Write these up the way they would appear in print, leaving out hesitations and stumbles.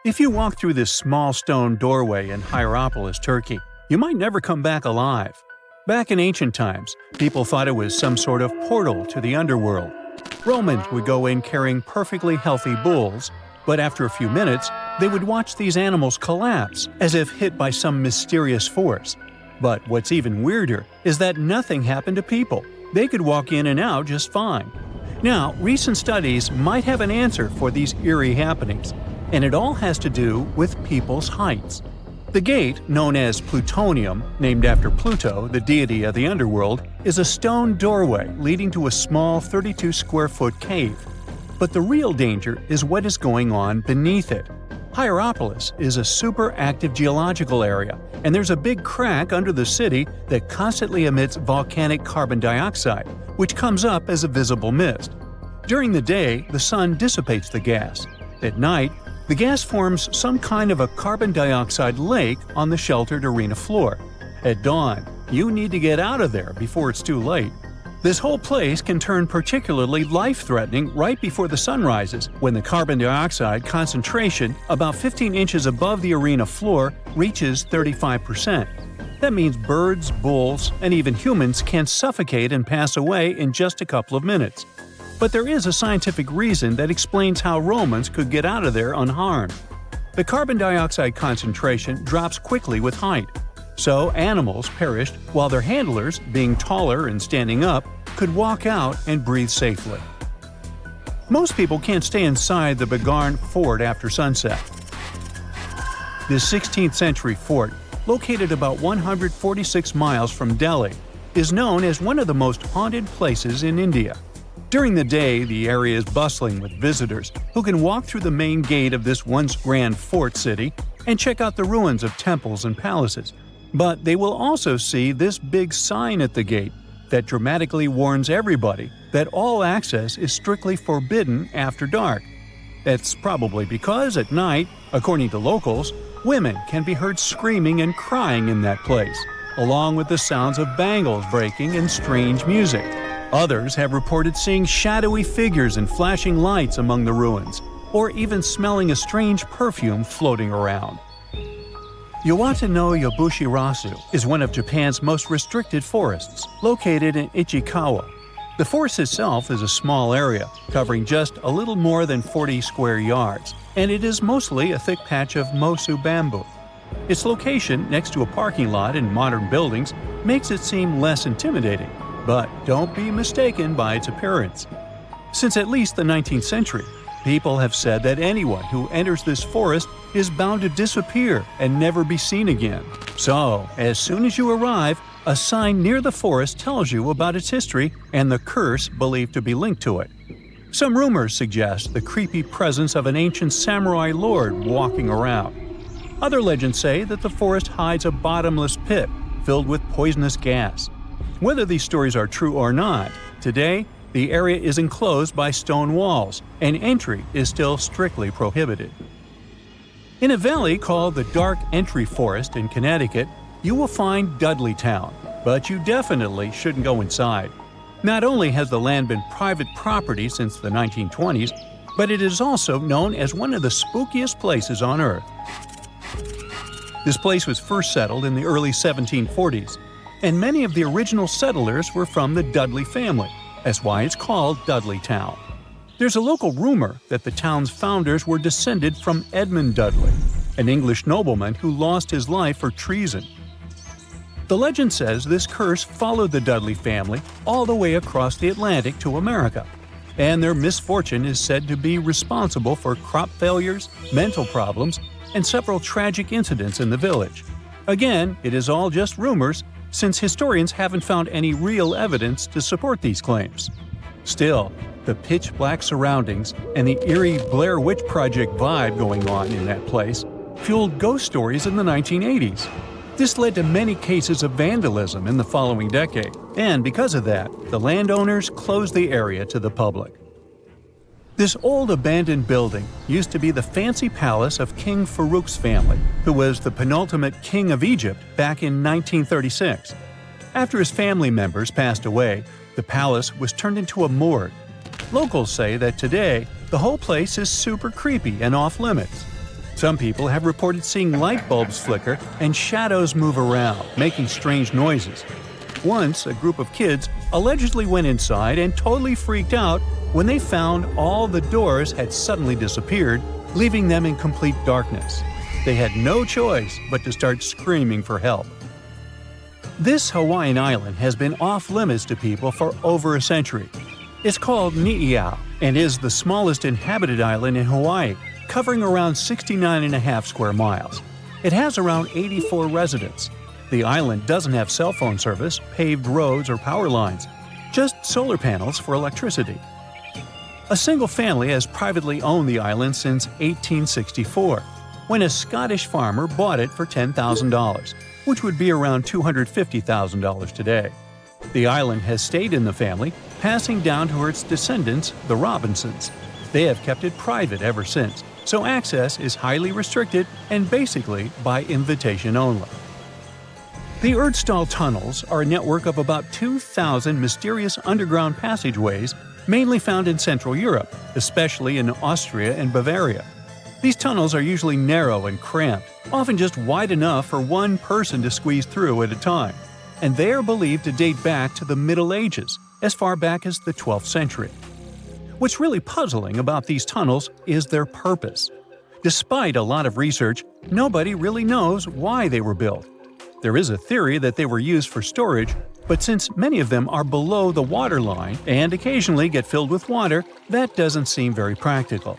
If you walk through this small stone doorway in Hierapolis, Turkey, you might never come back alive. Back in ancient times, people thought it was some sort of portal to the underworld. Romans would go in carrying perfectly healthy bulls, but after a few minutes, they would watch these animals collapse as if hit by some mysterious force. But what's even weirder is that nothing happened to people. They could walk in and out just fine. Now, recent studies might have an answer for these eerie happenings, and it all has to do with people's heights. The gate, known as Plutonium, named after Pluto, the deity of the underworld, is a stone doorway leading to a small 32-square-foot cave. But the real danger is what is going on beneath it. Hierapolis is a super active geological area, and there's a big crack under the city that constantly emits volcanic carbon dioxide, which comes up as a visible mist. During the day, the sun dissipates the gas. At night, the gas forms some kind of a carbon dioxide lake on the sheltered arena floor. At dawn, you need to get out of there before it's too late. This whole place can turn particularly life-threatening right before the sun rises, when the carbon dioxide concentration, about 15 inches above the arena floor, reaches 35%. That means birds, bulls, and even humans can suffocate and pass away in just a couple of minutes. But there is a scientific reason that explains how Romans could get out of there unharmed. The carbon dioxide concentration drops quickly with height, so animals perished while their handlers, being taller and standing up, could walk out and breathe safely. Most people can't stay inside the Begarn fort after sunset. This 16th century fort, located about 146 miles from Delhi, is known as one of the most haunted places in India. During the day, the area is bustling with visitors who can walk through the main gate of this once grand fort city and check out the ruins of temples and palaces. But they will also see this big sign at the gate that dramatically warns everybody that all access is strictly forbidden after dark. That's probably because at night, according to locals, women can be heard screaming and crying in that place, along with the sounds of bangles breaking and strange music. Others have reported seeing shadowy figures and flashing lights among the ruins, or even smelling a strange perfume floating around. Yawata no Yabushirasu is one of Japan's most restricted forests, located in Ichikawa. The forest itself is a small area, covering just a little more than 40 square yards, and it is mostly a thick patch of mosu bamboo. Its location next to a parking lot and modern buildings makes it seem less intimidating, but don't be mistaken by its appearance. Since at least the 19th century, people have said that anyone who enters this forest is bound to disappear and never be seen again. So, as soon as you arrive, a sign near the forest tells you about its history and the curse believed to be linked to it. Some rumors suggest the creepy presence of an ancient samurai lord walking around. Other legends say that the forest hides a bottomless pit filled with poisonous gas. Whether these stories are true or not, today, the area is enclosed by stone walls, and entry is still strictly prohibited. In a valley called the Dark Entry Forest in Connecticut, you will find Dudley Town, but you definitely shouldn't go inside. Not only has the land been private property since the 1920s, but it is also known as one of the spookiest places on Earth. This place was first settled in the early 1740s, and many of the original settlers were from the Dudley family. That's why it's called Dudley Town. There's a local rumor that the town's founders were descended from Edmund Dudley, an English nobleman who lost his life for treason. The legend says this curse followed the Dudley family all the way across the Atlantic to America, and their misfortune is said to be responsible for crop failures, mental problems, and several tragic incidents in the village. Again, it is all just rumors, since historians haven't found any real evidence to support these claims. Still, the pitch-black surroundings and the eerie Blair Witch Project vibe going on in that place fueled ghost stories in the 1980s. This led to many cases of vandalism in the following decade, and because of that, the landowners closed the area to the public. This old abandoned building used to be the fancy palace of King Farouk's family, who was the penultimate king of Egypt back in 1936. After his family members passed away, the palace was turned into a morgue. Locals say that today, the whole place is super creepy and off-limits. Some people have reported seeing light bulbs flicker and shadows move around, making strange noises. Once, a group of kids allegedly went inside and totally freaked out when they found all the doors had suddenly disappeared, leaving them in complete darkness. They had no choice but to start screaming for help. This Hawaiian island has been off-limits to people for over a century. It's called Niihau and is the smallest inhabited island in Hawaii, covering around 69.5 square miles. It has around 84 residents. The island doesn't have cell phone service, paved roads, or power lines, just solar panels for electricity. A single family has privately owned the island since 1864, when a Scottish farmer bought it for $10,000, which would be around $250,000 today. The island has stayed in the family, passing down to its descendants, the Robinsons. They have kept it private ever since, so access is highly restricted and basically by invitation only. The Erdstall tunnels are a network of about 2,000 mysterious underground passageways mainly found in Central Europe, especially in Austria and Bavaria. These tunnels are usually narrow and cramped, often just wide enough for one person to squeeze through at a time, and they are believed to date back to the Middle Ages, as far back as the 12th century. What's really puzzling about these tunnels is their purpose. Despite a lot of research, nobody really knows why they were built. There is a theory that they were used for storage, but since many of them are below the water line and occasionally get filled with water, that doesn't seem very practical.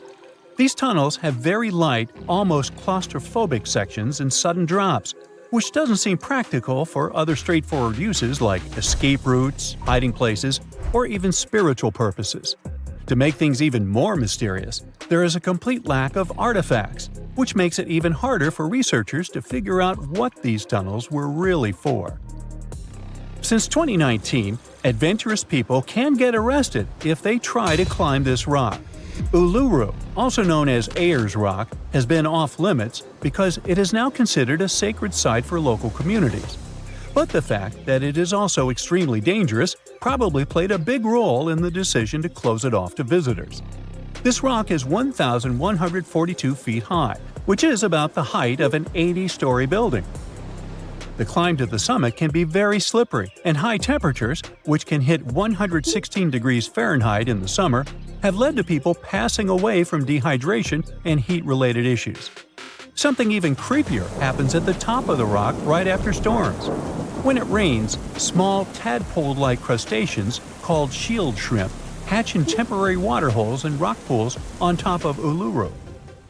These tunnels have very light, almost claustrophobic sections and sudden drops, which doesn't seem practical for other straightforward uses like escape routes, hiding places, or even spiritual purposes. To make things even more mysterious, there is a complete lack of artifacts, which makes it even harder for researchers to figure out what these tunnels were really for. Since 2019, adventurous people can get arrested if they try to climb this rock. Uluru, also known as Ayers Rock, has been off-limits because it is now considered a sacred site for local communities. But the fact that it is also extremely dangerous probably played a big role in the decision to close it off to visitors. This rock is 1,142 feet high, which is about the height of an 80-story building. The climb to the summit can be very slippery, and high temperatures, which can hit 116 degrees Fahrenheit in the summer, have led to people passing away from dehydration and heat-related issues. Something even creepier happens at the top of the rock right after storms. When it rains, small tadpole-like crustaceans called shield shrimp hatch in temporary water holes and rock pools on top of Uluru.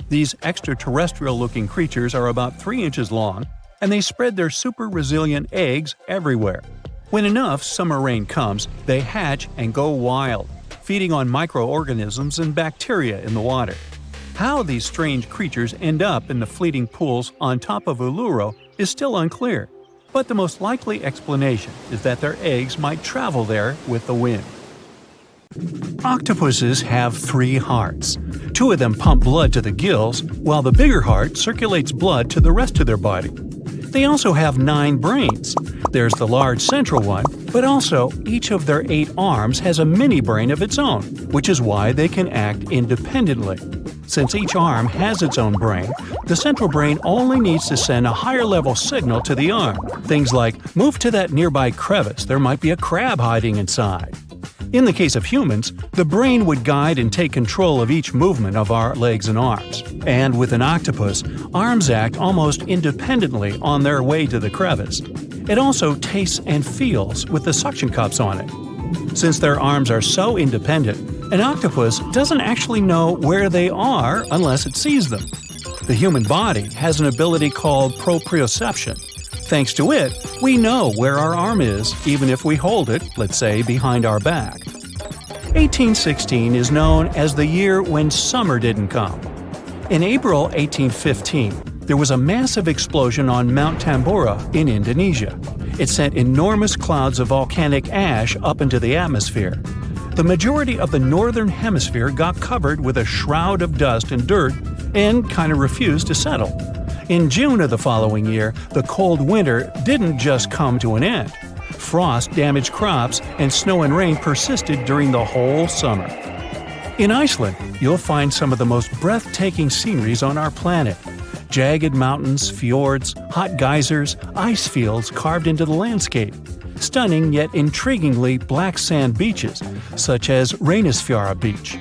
These extraterrestrial-looking creatures are about 3 inches long, and they spread their super-resilient eggs everywhere. When enough summer rain comes, they hatch and go wild, feeding on microorganisms and bacteria in the water. How these strange creatures end up in the fleeting pools on top of Uluru is still unclear, but the most likely explanation is that their eggs might travel there with the wind. Octopuses have 3 hearts. 2 of them pump blood to the gills, while the bigger heart circulates blood to the rest of their body. They also have 9 brains. There's the large central one, but also each of their 8 arms has a mini-brain of its own, which is why they can act independently. Since each arm has its own brain, the central brain only needs to send a higher-level signal to the arm. Things like, move to that nearby crevice, there might be a crab hiding inside. In the case of humans, the brain would guide and take control of each movement of our legs and arms. And with an octopus, arms act almost independently on their way to the crevice. It also tastes and feels with the suction cups on it. Since their arms are so independent, an octopus doesn't actually know where they are unless it sees them. The human body has an ability called proprioception. Thanks to it, we know where our arm is, even if we hold it, let's say, behind our back. 1816 is known as the year when summer didn't come. In April 1815, there was a massive explosion on Mount Tambora in Indonesia. It sent enormous clouds of volcanic ash up into the atmosphere. The majority of the northern hemisphere got covered with a shroud of dust and dirt and kind of refused to settle. In June of the following year, the cold winter didn't just come to an end. Frost damaged crops, and snow and rain persisted during the whole summer. In Iceland, you'll find some of the most breathtaking sceneries on our planet. Jagged mountains, fjords, hot geysers, ice fields carved into the landscape. Stunning yet intriguingly black sand beaches, such as Reynisfjara Beach.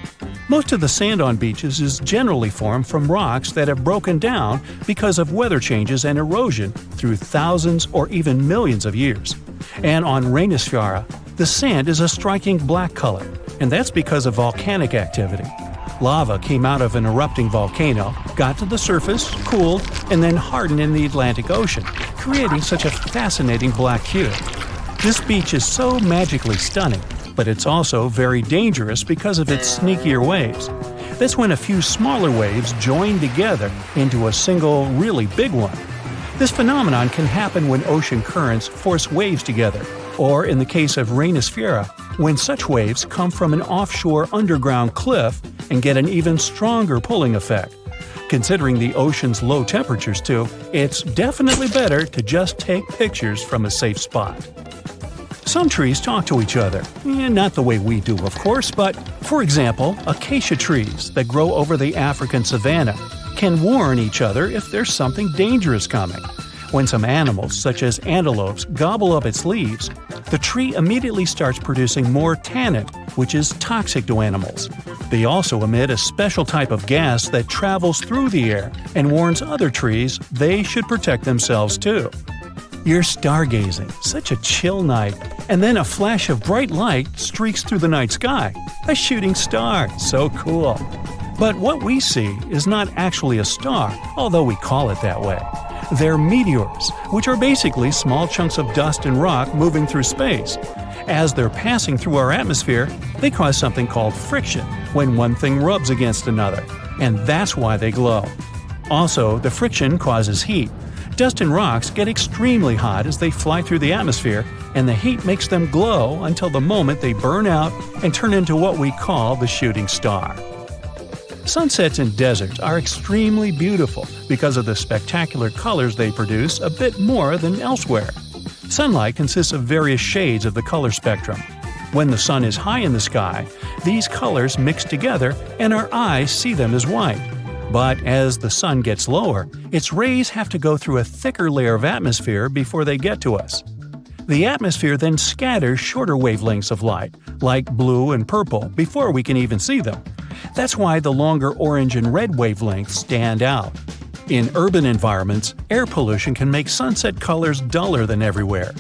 Most of the sand on beaches is generally formed from rocks that have broken down because of weather changes and erosion through thousands or even millions of years. And on Reynisfjara, the sand is a striking black color, and that's because of volcanic activity. Lava came out of an erupting volcano, got to the surface, cooled, and then hardened in the Atlantic Ocean, creating such a fascinating black hue. This beach is so magically stunning, but it's also very dangerous because of its sneakier waves. That's when a few smaller waves join together into a single, really big one. This phenomenon can happen when ocean currents force waves together, or in the case of Reynisfjara, when such waves come from an offshore underground cliff and get an even stronger pulling effect. Considering the ocean's low temperatures too, it's definitely better to just take pictures from a safe spot. Some trees talk to each other, not the way we do, of course, but, for example, acacia trees that grow over the African savanna can warn each other if there's something dangerous coming. When some animals, such as antelopes, gobble up its leaves, the tree immediately starts producing more tannin, which is toxic to animals. They also emit a special type of gas that travels through the air and warns other trees they should protect themselves too. You're stargazing, such a chill night, and then a flash of bright light streaks through the night sky. A shooting star, so cool. But what we see is not actually a star, although we call it that way. They're meteors, which are basically small chunks of dust and rock moving through space. As they're passing through our atmosphere, they cause something called friction when one thing rubs against another, and that's why they glow. Also, the friction causes heat. Dust and rocks get extremely hot as they fly through the atmosphere, and the heat makes them glow until the moment they burn out and turn into what we call the shooting star. Sunsets in deserts are extremely beautiful because of the spectacular colors they produce a bit more than elsewhere. Sunlight consists of various shades of the color spectrum. When the sun is high in the sky, these colors mix together and our eyes see them as white. But as the sun gets lower, its rays have to go through a thicker layer of atmosphere before they get to us. The atmosphere then scatters shorter wavelengths of light, like blue and purple, before we can even see them. That's why the longer orange and red wavelengths stand out. In urban environments, air pollution can make sunset colors duller than everywhere.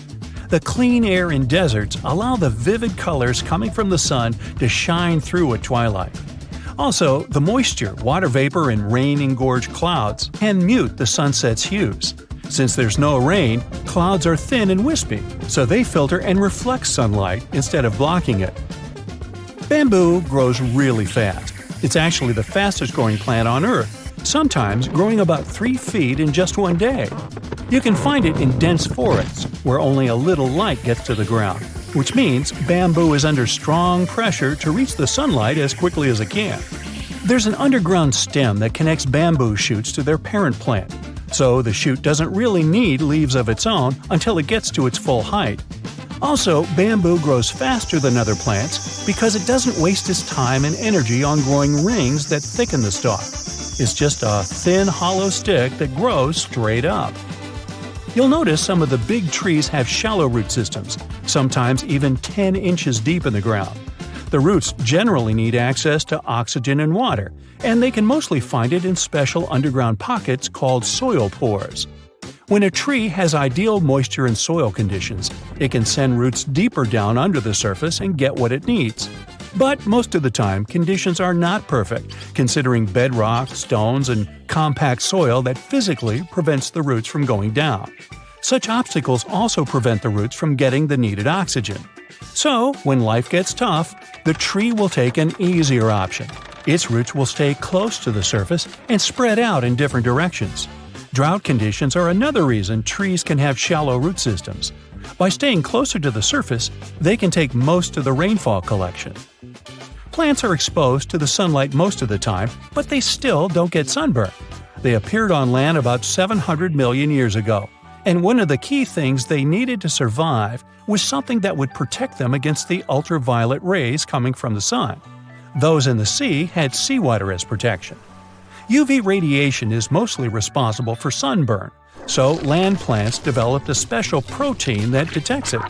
The clean air in deserts allow the vivid colors coming from the sun to shine through at twilight. Also, the moisture, water vapor, and rain-engorged clouds can mute the sunset's hues. Since there's no rain, clouds are thin and wispy, so they filter and reflect sunlight instead of blocking it. Bamboo grows really fast. It's actually the fastest-growing plant on Earth, sometimes growing about 3 feet in just one day. You can find it in dense forests, where only a little light gets to the ground, which means bamboo is under strong pressure to reach the sunlight as quickly as it can. There's an underground stem that connects bamboo shoots to their parent plant, so the shoot doesn't really need leaves of its own until it gets to its full height. Also, bamboo grows faster than other plants because it doesn't waste its time and energy on growing rings that thicken the stalk. It's just a thin, hollow stick that grows straight up. You'll notice some of the big trees have shallow root systems, sometimes even 10 inches deep in the ground. The roots generally need access to oxygen and water, and they can mostly find it in special underground pockets called soil pores. When a tree has ideal moisture and soil conditions, it can send roots deeper down under the surface and get what it needs. But most of the time, conditions are not perfect, considering bedrock, stones, and compact soil that physically prevents the roots from going down. Such obstacles also prevent the roots from getting the needed oxygen. So, when life gets tough, the tree will take an easier option. Its roots will stay close to the surface and spread out in different directions. Drought conditions are another reason trees can have shallow root systems. By staying closer to the surface, they can take most of the rainfall collection. Plants are exposed to the sunlight most of the time, but they still don't get sunburned. They appeared on land about 700 million years ago, and one of the key things they needed to survive was something that would protect them against the ultraviolet rays coming from the sun. Those in the sea had seawater as protection. UV radiation is mostly responsible for sunburn, so land plants developed a special protein that detects it.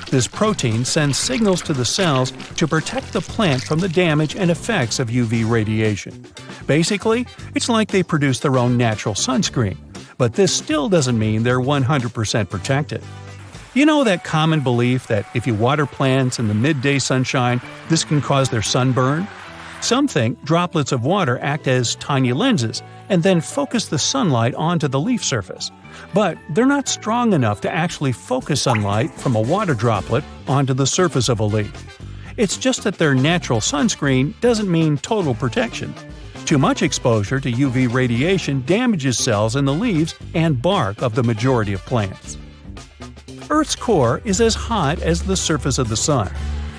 This protein sends signals to the cells to protect the plant from the damage and effects of UV radiation. Basically, it's like they produce their own natural sunscreen, but this still doesn't mean they're 100% protected. You know that common belief that if you water plants in the midday sunshine, this can cause their sunburn? Some think droplets of water act as tiny lenses and then focus the sunlight onto the leaf surface. But they're not strong enough to actually focus sunlight from a water droplet onto the surface of a leaf. It's just that their natural sunscreen doesn't mean total protection. Too much exposure to UV radiation damages cells in the leaves and bark of the majority of plants. Earth's core is as hot as the surface of the sun.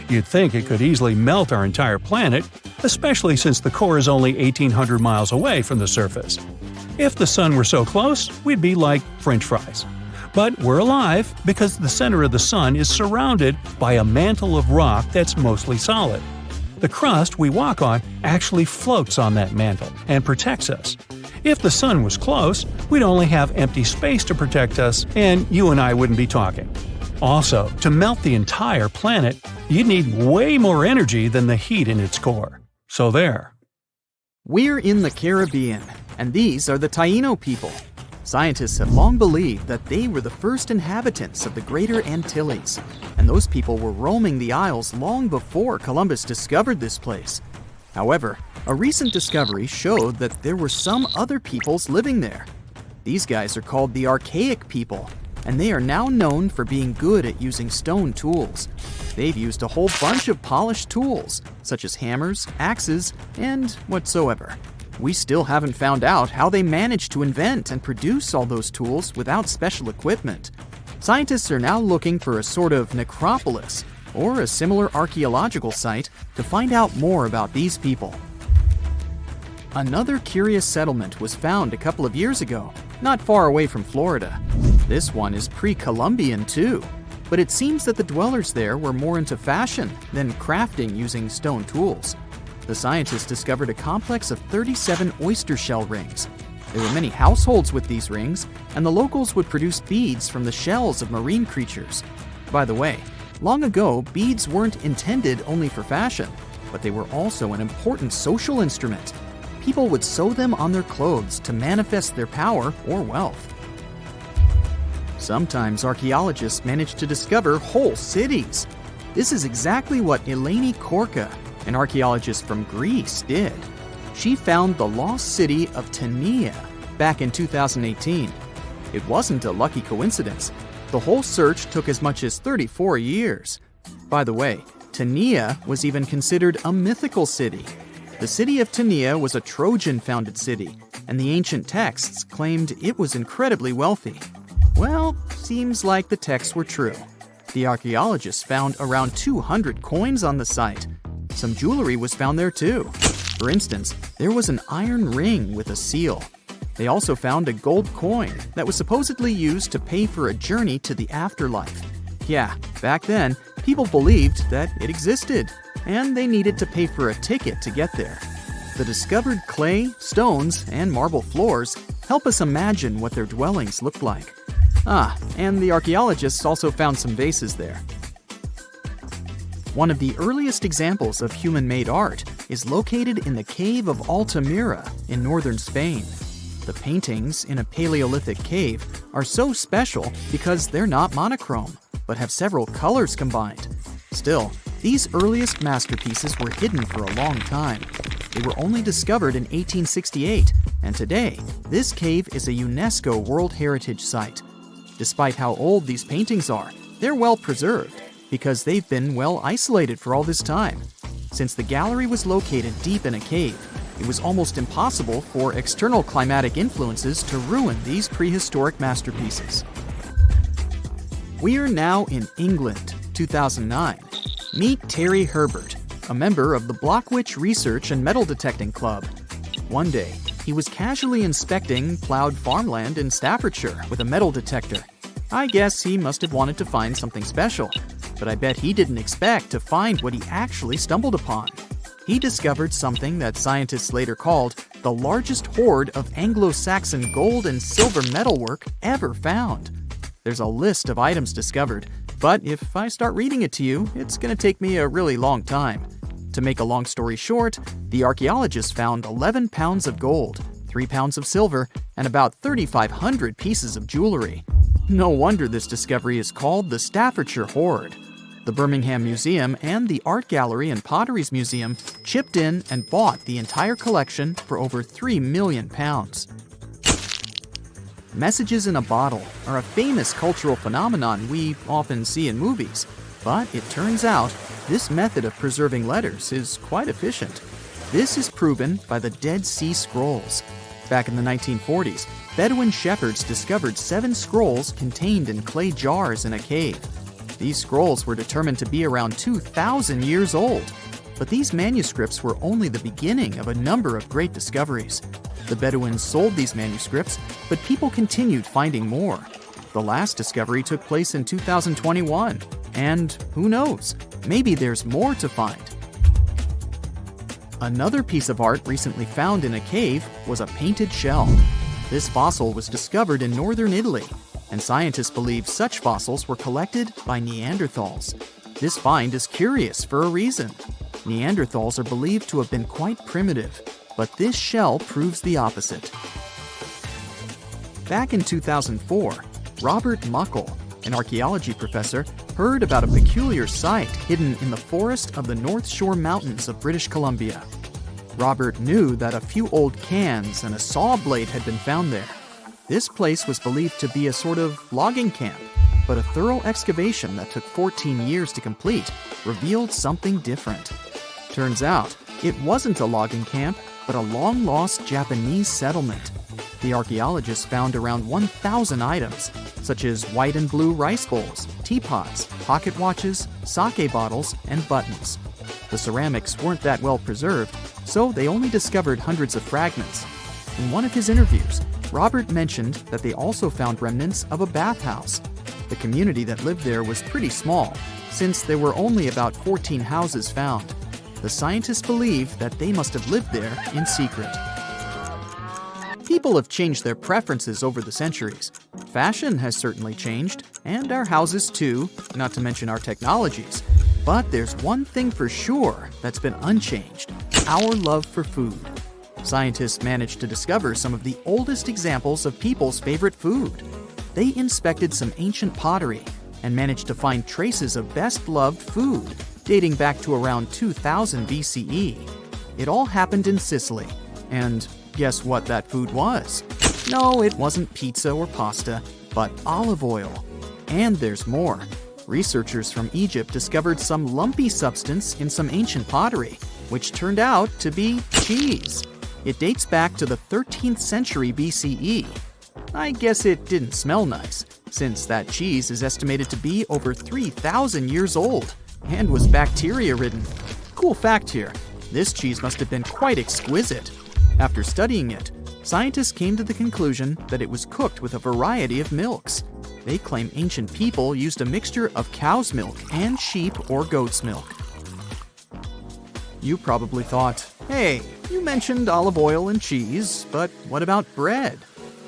You'd think it could easily melt our entire planet, especially since the core is only 1,800 miles away from the surface. If the sun were so close, we'd be like French fries. But we're alive because the center of the sun is surrounded by a mantle of rock that's mostly solid. The crust we walk on actually floats on that mantle and protects us. If the sun was close, we'd only have empty space to protect us, and you and I wouldn't be talking. Also, to melt the entire planet, you'd need way more energy than the heat in its core. So there. We're in the Caribbean, and these are the Taino people. Scientists have long believed that they were the first inhabitants of the Greater Antilles, and those people were roaming the Isles long before Columbus discovered this place. However, a recent discovery showed that there were some other peoples living there. These guys are called the archaic people, and they are now known for being good at using stone tools. They've used a whole bunch of polished tools, such as hammers, axes, and whatsoever. We still haven't found out how they managed to invent and produce all those tools without special equipment. Scientists are now looking for a sort of necropolis, or a similar archaeological site, to find out more about these people. Another curious settlement was found a couple of years ago, not far away from Florida. This one is pre-Columbian too, but it seems that the dwellers there were more into fashion than crafting using stone tools. The scientists discovered a complex of 37 oyster shell rings. There were many households with these rings, and the locals would produce beads from the shells of marine creatures. By the way, long ago, beads weren't intended only for fashion, but they were also an important social instrument. People would sew them on their clothes to manifest their power or wealth. Sometimes archaeologists manage to discover whole cities. This is exactly what Eleni Korka, an archaeologist from Greece, did. She found the lost city of Tania back in 2018. It wasn't a lucky coincidence. The whole search took as much as 34 years. By the way, Tania was even considered a mythical city. The city of Tania was a Trojan-founded city, and the ancient texts claimed it was incredibly wealthy. Well, seems like the texts were true. The archaeologists found around 200 coins on the site. Some jewelry was found there too. For instance, there was an iron ring with a seal. They also found a gold coin that was supposedly used to pay for a journey to the afterlife. Yeah, back then, people believed that it existed, and they needed to pay for a ticket to get there. The discovered clay, stones, and marble floors help us imagine what their dwellings looked like. And the archaeologists also found some vases there. One of the earliest examples of human-made art is located in the cave of Altamira in northern Spain. The paintings in a Paleolithic cave are so special because they're not monochrome, but have several colors combined. Still, these earliest masterpieces were hidden for a long time. They were only discovered in 1868, and today, this cave is a UNESCO World Heritage Site. Despite how old these paintings are, they're well preserved, because they've been well isolated for all this time. Since the gallery was located deep in a cave, it was almost impossible for external climatic influences to ruin these prehistoric masterpieces. We are now in England, 2009. Meet Terry Herbert, a member of the Blockwitch Research and Metal Detecting Club. One day, he was casually inspecting plowed farmland in Staffordshire with a metal detector. I guess he must have wanted to find something special, but I bet he didn't expect to find what he actually stumbled upon. He discovered something that scientists later called the largest hoard of Anglo-Saxon gold and silver metalwork ever found. There's a list of items discovered, but if I start reading it to you, it's going to take me a really long time. To make a long story short, the archaeologists found 11 pounds of gold, 3 pounds of silver, and about 3,500 pieces of jewelry. No wonder this discovery is called the Staffordshire Hoard. The Birmingham Museum and the Art Gallery and Potteries Museum chipped in and bought the entire collection for over £3 million. Messages in a bottle are a famous cultural phenomenon we often see in movies, but it turns out this method of preserving letters is quite efficient. This is proven by the Dead Sea Scrolls. Back in the 1940s, Bedouin shepherds discovered 7 scrolls contained in clay jars in a cave. These scrolls were determined to be around 2,000 years old. But these manuscripts were only the beginning of a number of great discoveries. The Bedouins sold these manuscripts, but people continued finding more. The last discovery took place in 2021, and who knows, maybe there's more to find. Another piece of art recently found in a cave was a painted shell. This fossil was discovered in northern Italy, and scientists believe such fossils were collected by Neanderthals. This find is curious for a reason. Neanderthals are believed to have been quite primitive, but this shell proves the opposite. Back in 2004, Robert Muckle, an archaeology professor, heard about a peculiar site hidden in the forest of the North Shore Mountains of British Columbia. Robert knew that a few old cans and a saw blade had been found there. This place was believed to be a sort of logging camp, but a thorough excavation that took 14 years to complete revealed something different. Turns out, it wasn't a logging camp, but a long-lost Japanese settlement. The archaeologists found around 1,000 items, such as white and blue rice bowls, teapots, pocket watches, sake bottles, and buttons. The ceramics weren't that well preserved, so they only discovered hundreds of fragments. In one of his interviews, Robert mentioned that they also found remnants of a bathhouse. The community that lived there was pretty small, since there were only about 14 houses found. The scientists believe that they must have lived there in secret. People have changed their preferences over the centuries. Fashion has certainly changed, and our houses too, not to mention our technologies. But there's one thing for sure that's been unchanged: our love for food. Scientists managed to discover some of the oldest examples of people's favorite food. They inspected some ancient pottery and managed to find traces of best-loved food dating back to around 2000 BCE. It all happened in Sicily. And guess what that food was? No, it wasn't pizza or pasta, but olive oil. And there's more. Researchers from Egypt discovered some lumpy substance in some ancient pottery, which turned out to be cheese. It dates back to the 13th century BCE. I guess it didn't smell nice, since that cheese is estimated to be over 3,000 years old and was bacteria-ridden. Cool fact here, this cheese must have been quite exquisite. After studying it, scientists came to the conclusion that it was cooked with a variety of milks. They claim ancient people used a mixture of cow's milk and sheep or goat's milk. You probably thought, hey, you mentioned olive oil and cheese, but what about bread?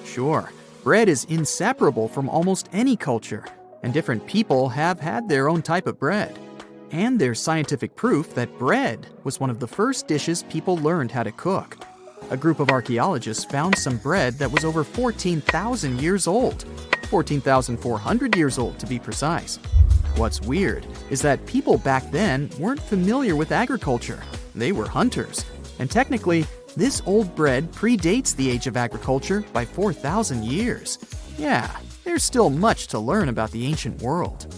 Sure, bread is inseparable from almost any culture, and different people have had their own type of bread. And there's scientific proof that bread was one of the first dishes people learned how to cook. A group of archaeologists found some bread that was over 14,000 years old, 14,400 years old to be precise. What's weird is that people back then weren't familiar with agriculture. They were hunters. And technically, this old bread predates the age of agriculture by 4,000 years. Yeah, there's still much to learn about the ancient world.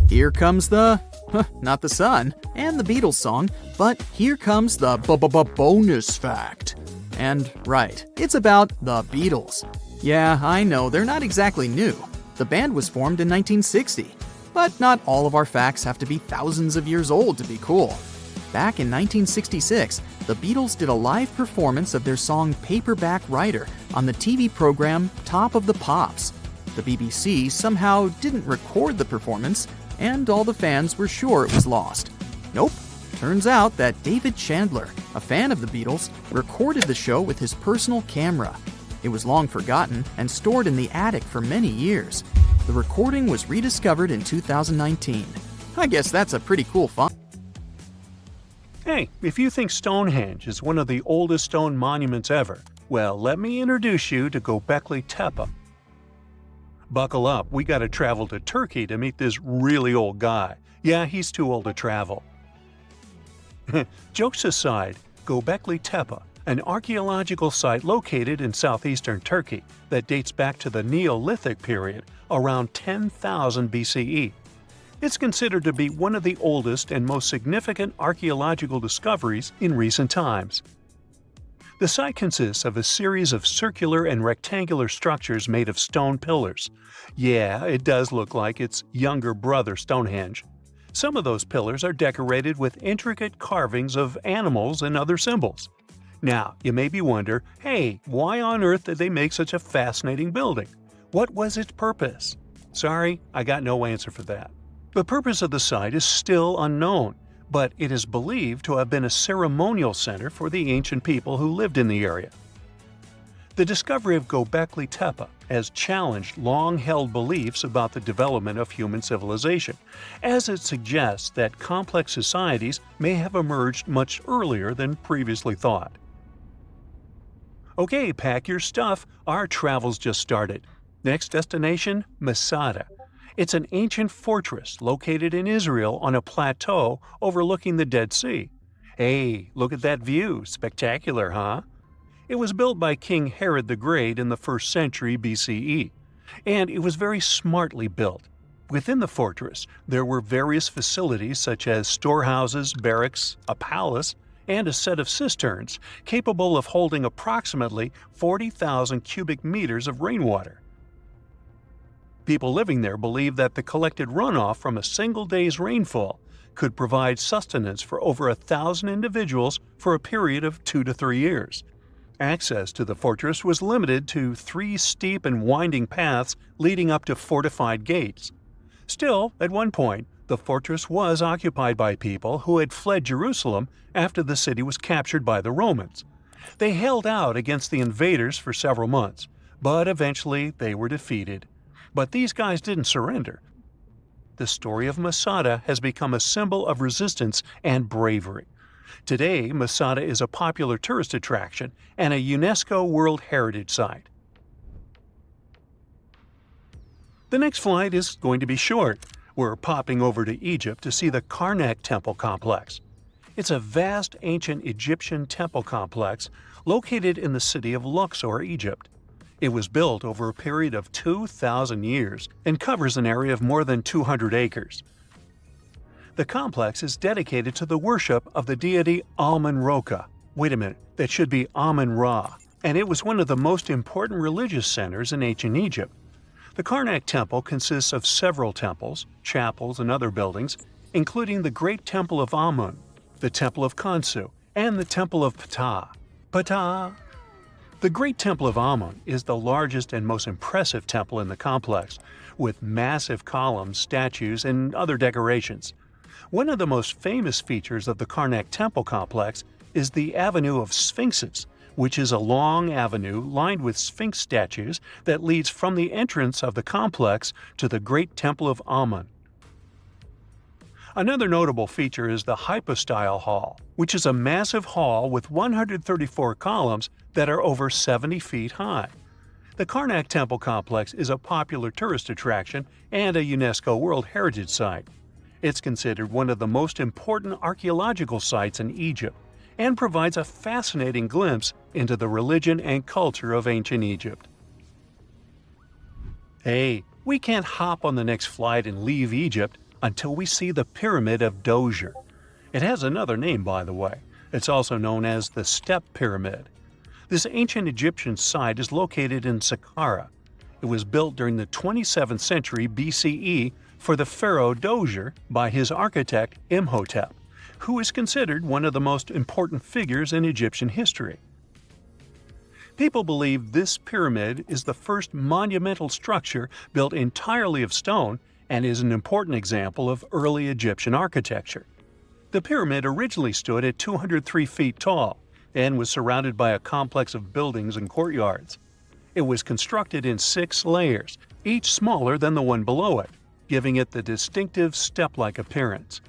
Here comes not the sun, and the Beatles song, but here comes the bonus fact. And right, it's about the Beatles. Yeah, I know, they're not exactly new. The band was formed in 1960. But not all of our facts have to be thousands of years old to be cool. Back in 1966, the Beatles did a live performance of their song Paperback Writer on the TV program Top of the Pops. The BBC somehow didn't record the performance, and all the fans were sure it was lost. Nope, Turns out that David Chandler, a fan of the Beatles, recorded the show with his personal camera. It was long forgotten and stored in the attic for many years. The recording was rediscovered in 2019. I guess that's a pretty cool find. Hey, if you think Stonehenge is one of the oldest stone monuments ever, well, let me introduce you to Gobekli Tepe. Buckle up, we gotta travel to Turkey to meet this really old guy. Yeah, he's too old to travel. Jokes aside, Gobekli Tepe, an archaeological site located in southeastern Turkey that dates back to the Neolithic period around 10,000 BCE. It's considered to be one of the oldest and most significant archaeological discoveries in recent times. The site consists of a series of circular and rectangular structures made of stone pillars. Yeah, it does look like its younger brother Stonehenge. Some of those pillars are decorated with intricate carvings of animals and other symbols. Now, you may be wondering, hey, why on earth did they make such a fascinating building? What was its purpose? Sorry, I got no answer for that. The purpose of the site is still unknown, but it is believed to have been a ceremonial center for the ancient people who lived in the area. The discovery of Gobekli Tepe has challenged long-held beliefs about the development of human civilization, as it suggests that complex societies may have emerged much earlier than previously thought. Okay, pack your stuff, our travel's just started. Next destination, Masada. It's an ancient fortress located in Israel on a plateau overlooking the Dead Sea. Hey, look at that view, spectacular, huh? It was built by King Herod the Great in the 1st century BCE, and it was very smartly built. Within the fortress, there were various facilities such as storehouses, barracks, a palace, and a set of cisterns capable of holding approximately 40,000 cubic meters of rainwater. People living there believed that the collected runoff from a single day's rainfall could provide sustenance for over 1,000 individuals for a period of 2 to 3 years. Access to the fortress was limited to 3 steep and winding paths leading up to fortified gates. Still, at one point, the fortress was occupied by people who had fled Jerusalem after the city was captured by the Romans. They held out against the invaders for several months, but eventually they were defeated. But these guys didn't surrender. The story of Masada has become a symbol of resistance and bravery. Today, Masada is a popular tourist attraction and a UNESCO World Heritage Site. The next flight is going to be short. We're popping over to Egypt to see the Karnak Temple complex. It's a vast ancient Egyptian temple complex located in the city of Luxor, Egypt. It was built over a period of 2,000 years and covers an area of more than 200 acres. The complex is dedicated to the worship of the deity Amun-Ra. Wait a minute, that should be Amun-Ra, and it was one of the most important religious centers in ancient Egypt. The Karnak Temple consists of several temples, chapels, and other buildings, including the Great Temple of Amun, the Temple of Khonsu, and the Temple of Ptah. Ptah! The Great Temple of Amun is the largest and most impressive temple in the complex, with massive columns, statues, and other decorations. One of the most famous features of the Karnak Temple complex is the Avenue of Sphinxes, which is a long avenue lined with Sphinx statues that leads from the entrance of the complex to the Great Temple of Amun. Another notable feature is the Hypostyle Hall, which is a massive hall with 134 columns that are over 70 feet high. The Karnak Temple complex is a popular tourist attraction and a UNESCO World Heritage Site. It's considered one of the most important archaeological sites in Egypt and provides a fascinating glimpse into the religion and culture of ancient Egypt. Hey, we can't hop on the next flight and leave Egypt until we see the Pyramid of Djoser. It has another name, by the way. It's also known as the Step Pyramid. This ancient Egyptian site is located in Saqqara. It was built during the 27th century BCE for the pharaoh Djoser by his architect Imhotep, who is considered one of the most important figures in Egyptian history. People believe this pyramid is the first monumental structure built entirely of stone and is an important example of early Egyptian architecture. The pyramid originally stood at 203 feet tall and was surrounded by a complex of buildings and courtyards. It was constructed in 6 layers, each smaller than the one below it, giving it the distinctive step-like appearance.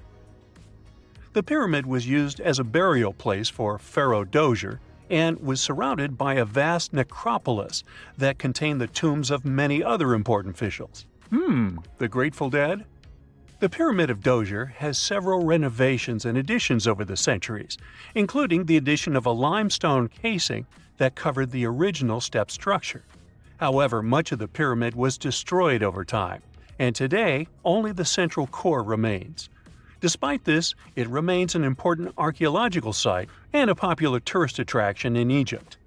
The pyramid was used as a burial place for Pharaoh Dozier and was surrounded by a vast necropolis that contained the tombs of many other important officials. The Grateful Dead? The Pyramid of Dozier has several renovations and additions over the centuries, including the addition of a limestone casing that covered the original step structure. However, much of the pyramid was destroyed over time, and today only the central core remains. Despite this, it remains an important archaeological site and a popular tourist attraction in Egypt.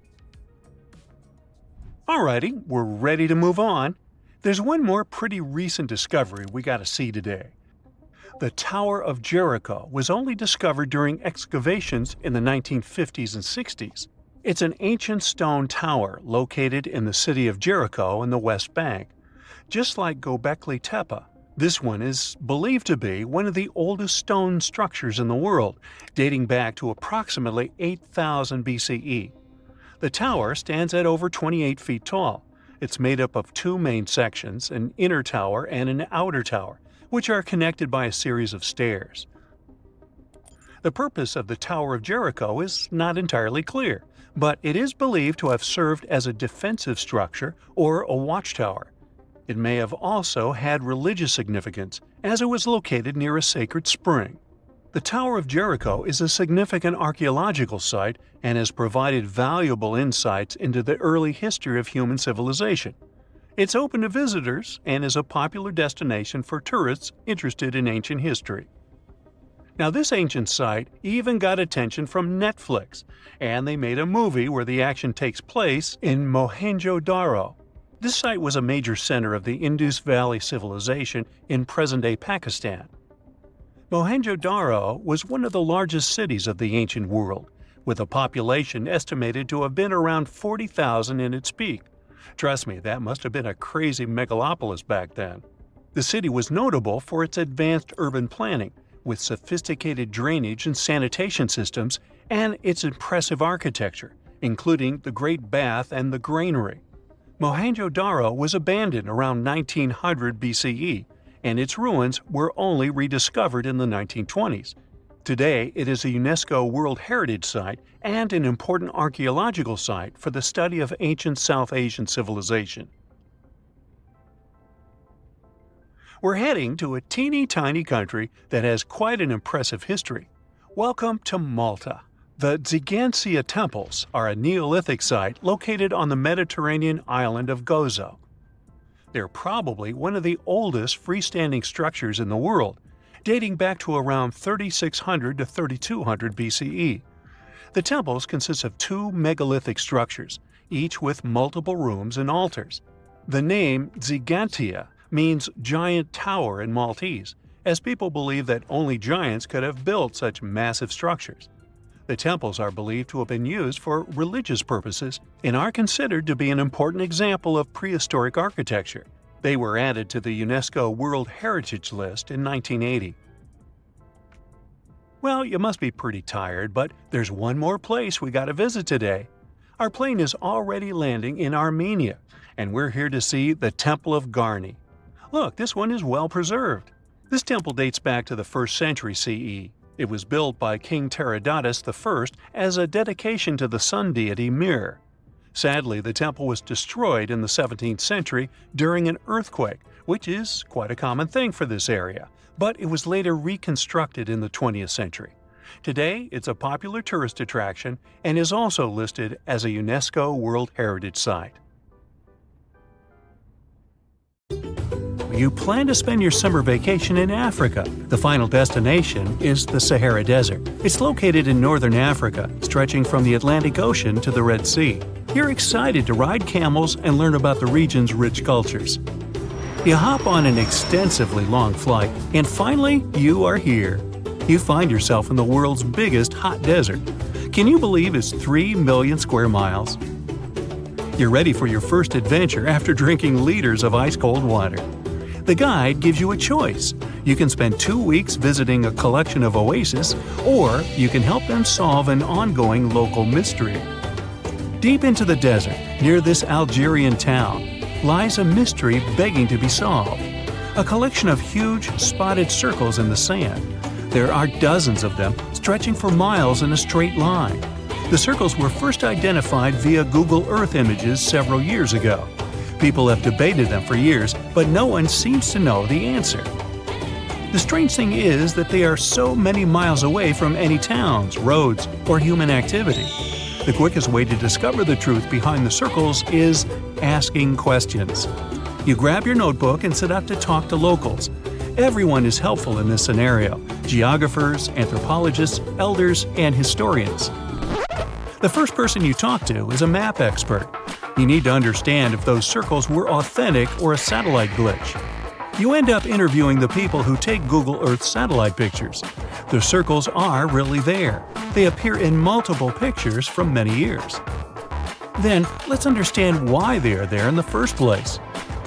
Alrighty, we're ready to move on. There's one more pretty recent discovery we gotta see today. The Tower of Jericho was only discovered during excavations in the 1950s and 60s. It's an ancient stone tower located in the city of Jericho in the West Bank. Just like Gobekli Tepe, this one is believed to be one of the oldest stone structures in the world, dating back to approximately 8000 BCE. The tower stands at over 28 feet tall. It's made up of 2 main sections, an inner tower and an outer tower, which are connected by a series of stairs. The purpose of the Tower of Jericho is not entirely clear, but it is believed to have served as a defensive structure or a watchtower. It may have also had religious significance, as it was located near a sacred spring. The Tower of Jericho is a significant archaeological site and has provided valuable insights into the early history of human civilization. It's open to visitors and is a popular destination for tourists interested in ancient history. Now, this ancient site even got attention from Netflix, and they made a movie where the action takes place in Mohenjo-daro. This site was a major center of the Indus Valley civilization in present-day Pakistan. Mohenjo-daro was one of the largest cities of the ancient world, with a population estimated to have been around 40,000 in its peak. Trust me, that must have been a crazy megalopolis back then. The city was notable for its advanced urban planning, with sophisticated drainage and sanitation systems, and its impressive architecture, including the Great Bath and the Granary. Mohenjo-daro was abandoned around 1900 BCE, and its ruins were only rediscovered in the 1920s. Today, it is a UNESCO World Heritage Site and an important archaeological site for the study of ancient South Asian civilization. We're heading to a teeny-tiny country that has quite an impressive history. Welcome to Malta. The Gigantia Temples are a Neolithic site located on the Mediterranean island of Gozo. They're probably one of the oldest freestanding structures in the world, dating back to around 3600 to 3200 BCE. The temples consist of 2 megalithic structures, each with multiple rooms and altars. The name Gigantia means giant tower in Maltese, as people believe that only giants could have built such massive structures. The temples are believed to have been used for religious purposes and are considered to be an important example of prehistoric architecture. They were added to the UNESCO World Heritage List in 1980. Well, you must be pretty tired, but there's one more place we gotta visit today. Our plane is already landing in Armenia, and we're here to see the Temple of Garni. Look, this one is well preserved. This temple dates back to the 1st century CE. It was built by King Tiridates I as a dedication to the sun deity Mir. Sadly, the temple was destroyed in the 17th century during an earthquake, which is quite a common thing for this area, but it was later reconstructed in the 20th century. Today, it's a popular tourist attraction and is also listed as a UNESCO World Heritage Site. You plan to spend your summer vacation in Africa. The final destination is the Sahara Desert. It's located in northern Africa, stretching from the Atlantic Ocean to the Red Sea. You're excited to ride camels and learn about the region's rich cultures. You hop on an extensively long flight, and finally, you are here. You find yourself in the world's biggest hot desert. Can you believe it's 3 million square miles? You're ready for your first adventure after drinking liters of ice-cold water. The guide gives you a choice. You can spend 2 weeks visiting a collection of oases, or you can help them solve an ongoing local mystery. Deep into the desert, near this Algerian town, lies a mystery begging to be solved. A collection of huge, spotted circles in the sand. There are dozens of them, stretching for miles in a straight line. The circles were first identified via Google Earth images several years ago. People have debated them for years, but no one seems to know the answer. The strange thing is that they are so many miles away from any towns, roads, or human activity. The quickest way to discover the truth behind the circles is asking questions. You grab your notebook and set out to talk to locals. Everyone is helpful in this scenario: geographers, anthropologists, elders, and historians. The first person you talk to is a map expert. You need to understand if those circles were authentic or a satellite glitch. You end up interviewing the people who take Google Earth satellite pictures. The circles are really there. They appear in multiple pictures from many years. Then, let's understand why they are there in the first place.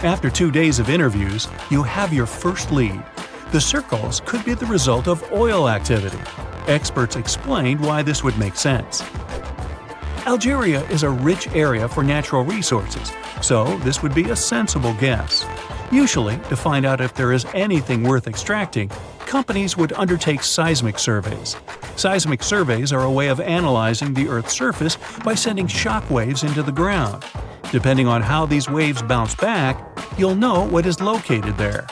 After 2 days of interviews, you have your first lead. The circles could be the result of oil activity. Experts explained why this would make sense. Algeria is a rich area for natural resources, so this would be a sensible guess. Usually, to find out if there is anything worth extracting, companies would undertake seismic surveys. Seismic surveys are a way of analyzing the Earth's surface by sending shock waves into the ground. Depending on how these waves bounce back, you'll know what is located there.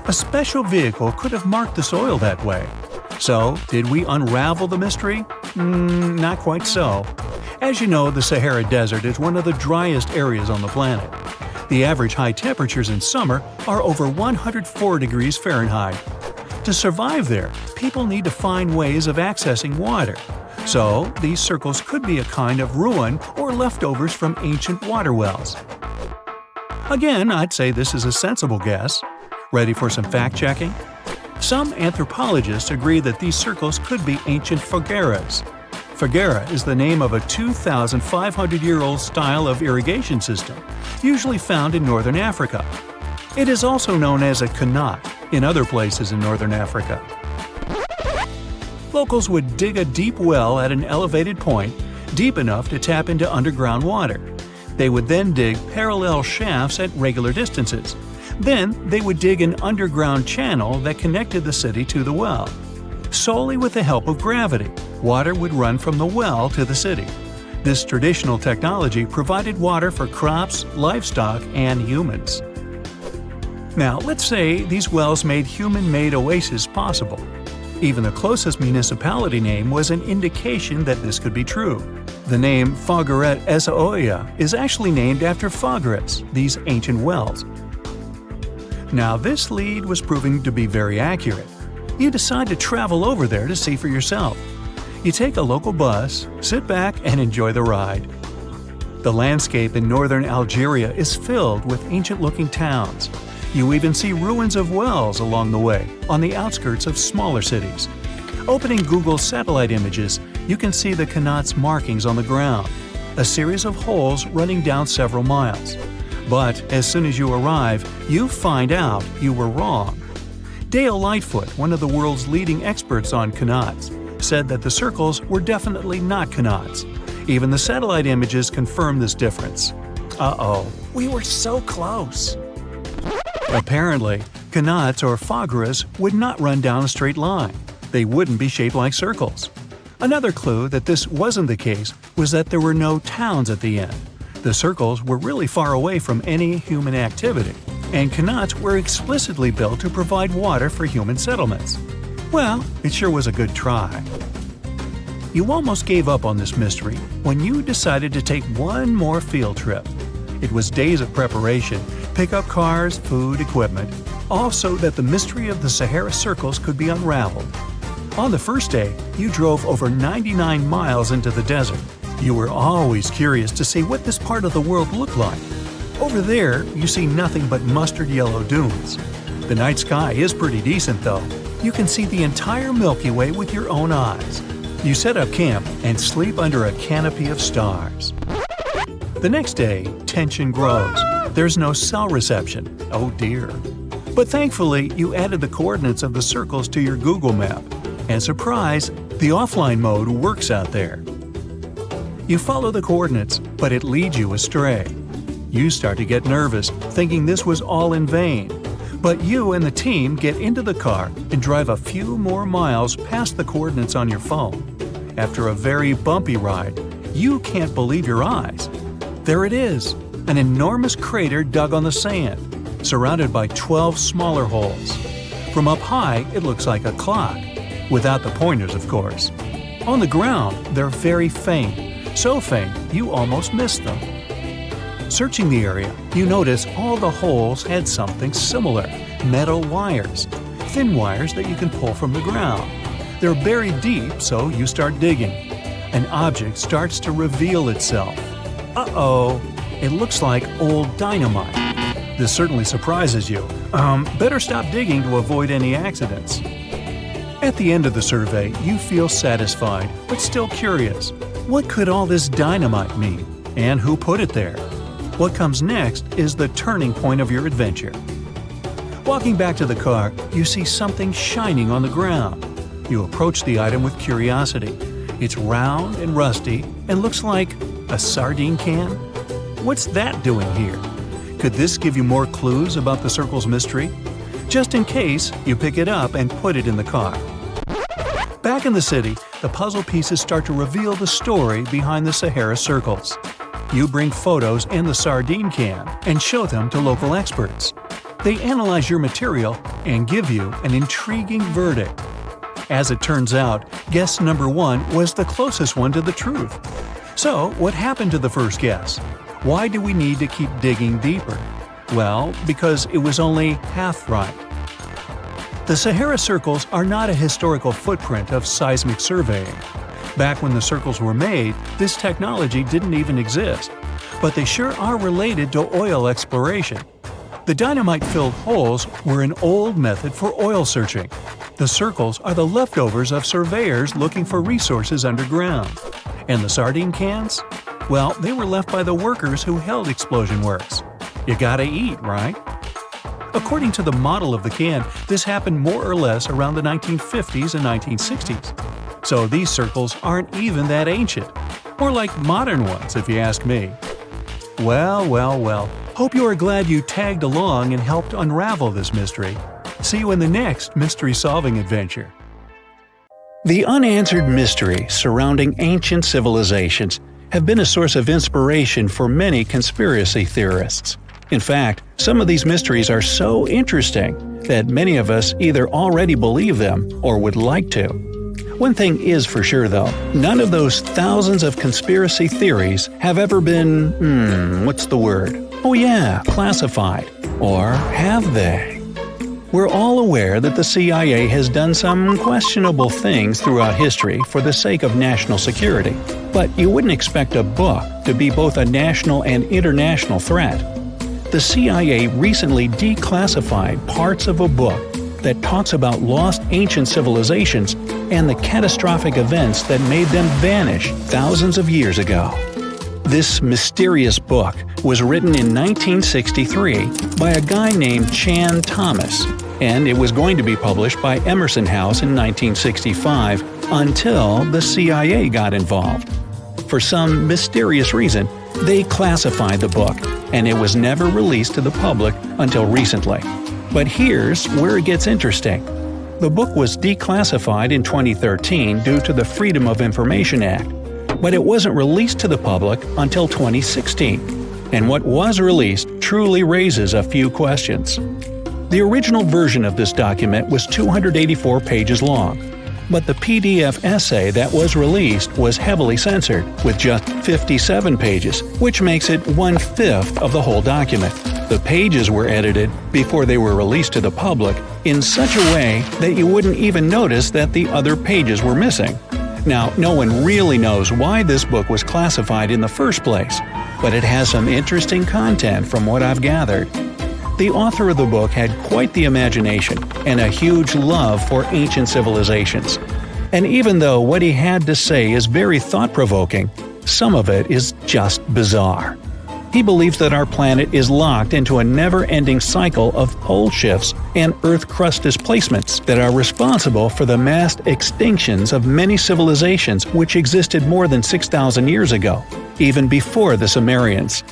A special vehicle could have marked the soil that way. So, did we unravel the mystery? Not quite so. As you know, the Sahara Desert is one of the driest areas on the planet. The average high temperatures in summer are over 104 degrees Fahrenheit. To survive there, people need to find ways of accessing water. So, these circles could be a kind of ruin or leftovers from ancient water wells. Again, I'd say this is a sensible guess. Ready for some fact-checking? Some anthropologists agree that these circles could be ancient fogueras. Foguera is the name of a 2,500-year-old style of irrigation system, usually found in northern Africa. It is also known as a qanat in other places in northern Africa. Locals would dig a deep well at an elevated point, deep enough to tap into underground water. They would then dig parallel shafts at regular distances. Then they would dig an underground channel that connected the city to the well. Solely with the help of gravity, water would run from the well to the city. This traditional technology provided water for crops, livestock, and humans. Now, let's say these wells made human-made oases possible. Even the closest municipality name was an indication that this could be true. The name Fogueret Essaouira is actually named after Fogueras, these ancient wells. Now, this lead was proving to be very accurate. You decide to travel over there to see for yourself. You take a local bus, sit back, and enjoy the ride. The landscape in northern Algeria is filled with ancient-looking towns. You even see ruins of wells along the way, on the outskirts of smaller cities. Opening Google's satellite images, you can see the qanat's markings on the ground, a series of holes running down several miles. But as soon as you arrive, you find out you were wrong. Dale Lightfoot, one of the world's leading experts on qanats, said that the circles were definitely not qanats. Even the satellite images confirm this difference. Uh-oh, we were so close! Apparently, qanats or fogueras would not run down a straight line. They wouldn't be shaped like circles. Another clue that this wasn't the case was that there were no towns at the end. The circles were really far away from any human activity, and qanats were explicitly built to provide water for human settlements. Well, it sure was a good try. You almost gave up on this mystery when you decided to take one more field trip. It was days of preparation, pick up cars, food, equipment, all so that the mystery of the Sahara circles could be unraveled. On the first day, you drove over 99 miles into the desert. You were always curious to see what this part of the world looked like. Over there, you see nothing but mustard yellow dunes. The night sky is pretty decent though. You can see the entire Milky Way with your own eyes. You set up camp and sleep under a canopy of stars. The next day, tension grows. There's no cell reception. Oh dear. But thankfully, you added the coordinates of the circles to your Google map. And surprise, the offline mode works out there. You follow the coordinates, but it leads you astray. You start to get nervous, thinking this was all in vain. But you and the team get into the car and drive a few more miles past the coordinates on your phone. After a very bumpy ride, you can't believe your eyes. There it is, an enormous crater dug on the sand, surrounded by 12 smaller holes. From up high, it looks like a clock, without the pointers, of course. On the ground, they're very faint, so faint you almost miss them. Searching the area, you notice all the holes had something similar: metal wires, thin wires that you can pull from the ground. They're buried deep, so you start digging. An object starts to reveal itself. Uh-oh, it looks like old dynamite. This certainly surprises you. Better stop digging to avoid any accidents. At the end of the survey, you feel satisfied, but still curious. What could all this dynamite mean? And who put it there? What comes next is the turning point of your adventure. Walking back to the car, you see something shining on the ground. You approach the item with curiosity. It's round and rusty and looks like a sardine can. What's that doing here? Could this give you more clues about the circle's mystery? Just in case, you pick it up and put it in the car. Back in the city, the puzzle pieces start to reveal the story behind the Sahara circles. You bring photos and the sardine can and show them to local experts. They analyze your material and give you an intriguing verdict. As it turns out, guess number 1 was the closest one to the truth. So, what happened to the first guess? Why do we need to keep digging deeper? Well, because it was only half right. The Sahara circles are not a historical footprint of seismic surveying. Back when the circles were made, this technology didn't even exist. But they sure are related to oil exploration. The dynamite-filled holes were an old method for oil searching. The circles are the leftovers of surveyors looking for resources underground. And the sardine cans? Well, they were left by the workers who held explosion works. You gotta eat, right? According to the model of the can, this happened more or less around the 1950s and 1960s. So these circles aren't even that ancient. More like modern ones, if you ask me. Well. Hope you are glad you tagged along and helped unravel this mystery. See you in the next mystery-solving adventure. The unanswered mysteries surrounding ancient civilizations have been a source of inspiration for many conspiracy theorists. In fact, some of these mysteries are so interesting that many of us either already believe them or would like to. One thing is for sure though, none of those thousands of conspiracy theories have ever been, classified. Or have they? We're all aware that the CIA has done some questionable things throughout history for the sake of national security, but you wouldn't expect a book to be both a national and international threat. The CIA recently declassified parts of a book that talks about lost ancient civilizations and the catastrophic events that made them vanish thousands of years ago. This mysterious book was written in 1963 by a guy named Chan Thomas, and it was going to be published by Emerson House in 1965 until the CIA got involved. For some mysterious reason, they classified the book, and it was never released to the public until recently. But here's where it gets interesting. The book was declassified in 2013 due to the Freedom of Information Act, but it wasn't released to the public until 2016. And what was released truly raises a few questions. The original version of this document was 284 pages long, but the PDF essay that was released was heavily censored, with just 57 pages, which makes it 1/5 of the whole document. The pages were edited before they were released to the public in such a way that you wouldn't even notice that the other pages were missing. Now, no one really knows why this book was classified in the first place, but it has some interesting content from what I've gathered. The author of the book had quite the imagination and a huge love for ancient civilizations. And even though what he had to say is very thought-provoking, some of it is just bizarre. He believes that our planet is locked into a never-ending cycle of pole shifts and Earth crust displacements that are responsible for the mass extinctions of many civilizations which existed more than 6,000 years ago, even before the Sumerians.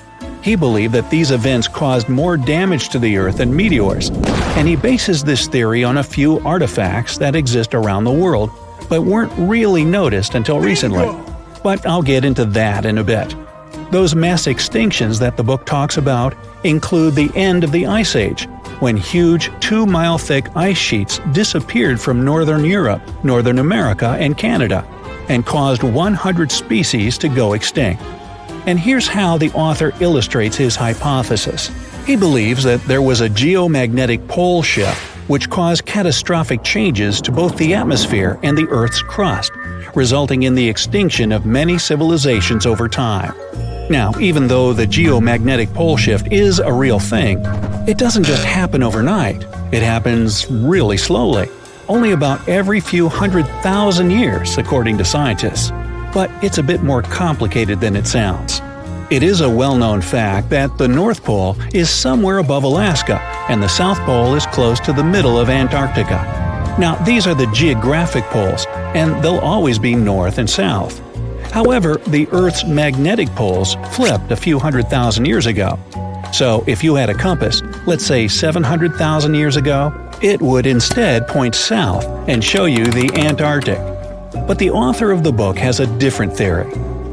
He believed that these events caused more damage to the Earth than meteors, and he bases this theory on a few artifacts that exist around the world, but weren't really noticed until recently. But I'll get into that in a bit. Those mass extinctions that the book talks about include the end of the Ice Age, when huge 2-mile-thick ice sheets disappeared from northern Europe, Northern America, and Canada, and caused 100 species to go extinct. And here's how the author illustrates his hypothesis. He believes that there was a geomagnetic pole shift which caused catastrophic changes to both the atmosphere and the Earth's crust, resulting in the extinction of many civilizations over time. Now, even though the geomagnetic pole shift is a real thing, it doesn't just happen overnight. It happens really slowly, only about every few 100,000 years, according to scientists. But it's a bit more complicated than it sounds. It is a well-known fact that the North Pole is somewhere above Alaska, and the South Pole is close to the middle of Antarctica. Now, these are the geographic poles, and they'll always be north and south. However, the Earth's magnetic poles flipped a few 100,000 years ago. So if you had a compass, let's say 700,000 years ago, it would instead point south and show you the Antarctic. But the author of the book has a different theory.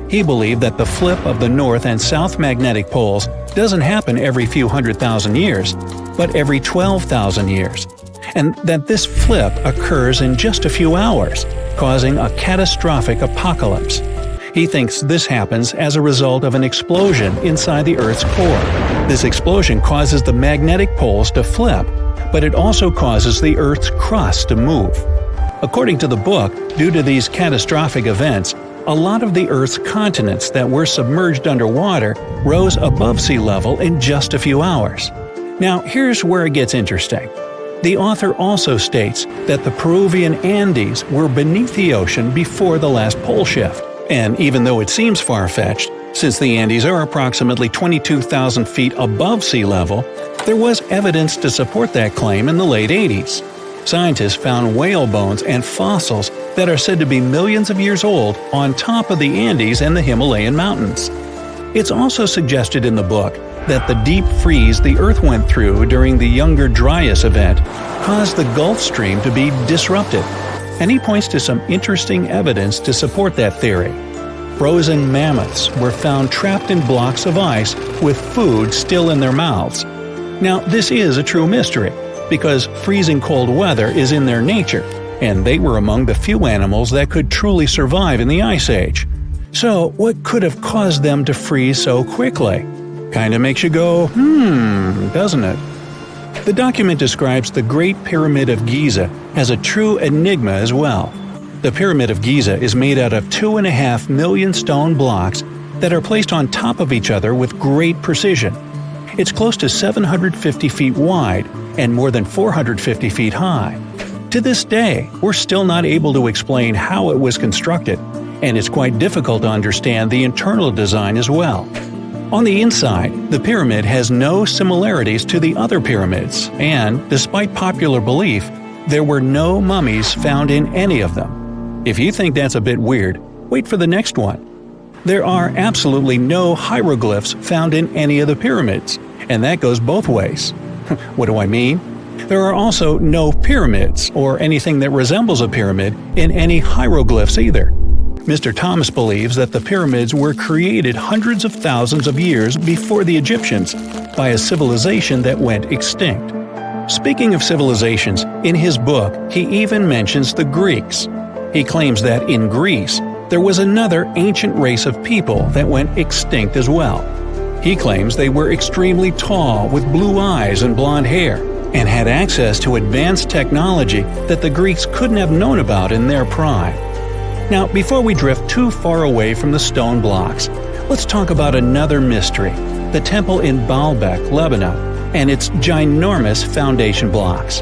He believed that the flip of the north and south magnetic poles doesn't happen every few 100,000 years, but every 12,000 years, and that this flip occurs in just a few hours, causing a catastrophic apocalypse. He thinks this happens as a result of an explosion inside the Earth's core. This explosion causes the magnetic poles to flip, but it also causes the Earth's crust to move. According to the book, due to these catastrophic events, a lot of the Earth's continents that were submerged underwater rose above sea level in just a few hours. Now, here's where it gets interesting. The author also states that the Peruvian Andes were beneath the ocean before the last pole shift. And even though it seems far-fetched, since the Andes are approximately 22,000 feet above sea level, there was evidence to support that claim in the late 80s. Scientists found whale bones and fossils that are said to be millions of years old on top of the Andes and the Himalayan mountains. It's also suggested in the book that the deep freeze the Earth went through during the Younger Dryas event caused the Gulf Stream to be disrupted. And he points to some interesting evidence to support that theory. Frozen mammoths were found trapped in blocks of ice with food still in their mouths. Now, this is a true mystery, because freezing cold weather is in their nature, and they were among the few animals that could truly survive in the Ice Age. So, what could have caused them to freeze so quickly? Kinda makes you go, doesn't it? The document describes the Great Pyramid of Giza as a true enigma as well. The Pyramid of Giza is made out of 2.5 million stone blocks that are placed on top of each other with great precision. It's close to 750 feet wide and more than 450 feet high. To this day, we're still not able to explain how it was constructed, and it's quite difficult to understand the internal design as well. On the inside, the pyramid has no similarities to the other pyramids, and, despite popular belief, there were no mummies found in any of them. If you think that's a bit weird, wait for the next one. There are absolutely no hieroglyphs found in any of the pyramids, and that goes both ways. What do I mean? There are also no pyramids, or anything that resembles a pyramid, in any hieroglyphs either. Mr. Thomas believes that the pyramids were created hundreds of thousands of years before the Egyptians by a civilization that went extinct. Speaking of civilizations, in his book he even mentions the Greeks. He claims that in Greece, there was another ancient race of people that went extinct as well. He claims they were extremely tall with blue eyes and blonde hair, and had access to advanced technology that the Greeks couldn't have known about in their prime. Now, before we drift too far away from the stone blocks, let's talk about another mystery, the temple in Baalbek, Lebanon, and its ginormous foundation blocks.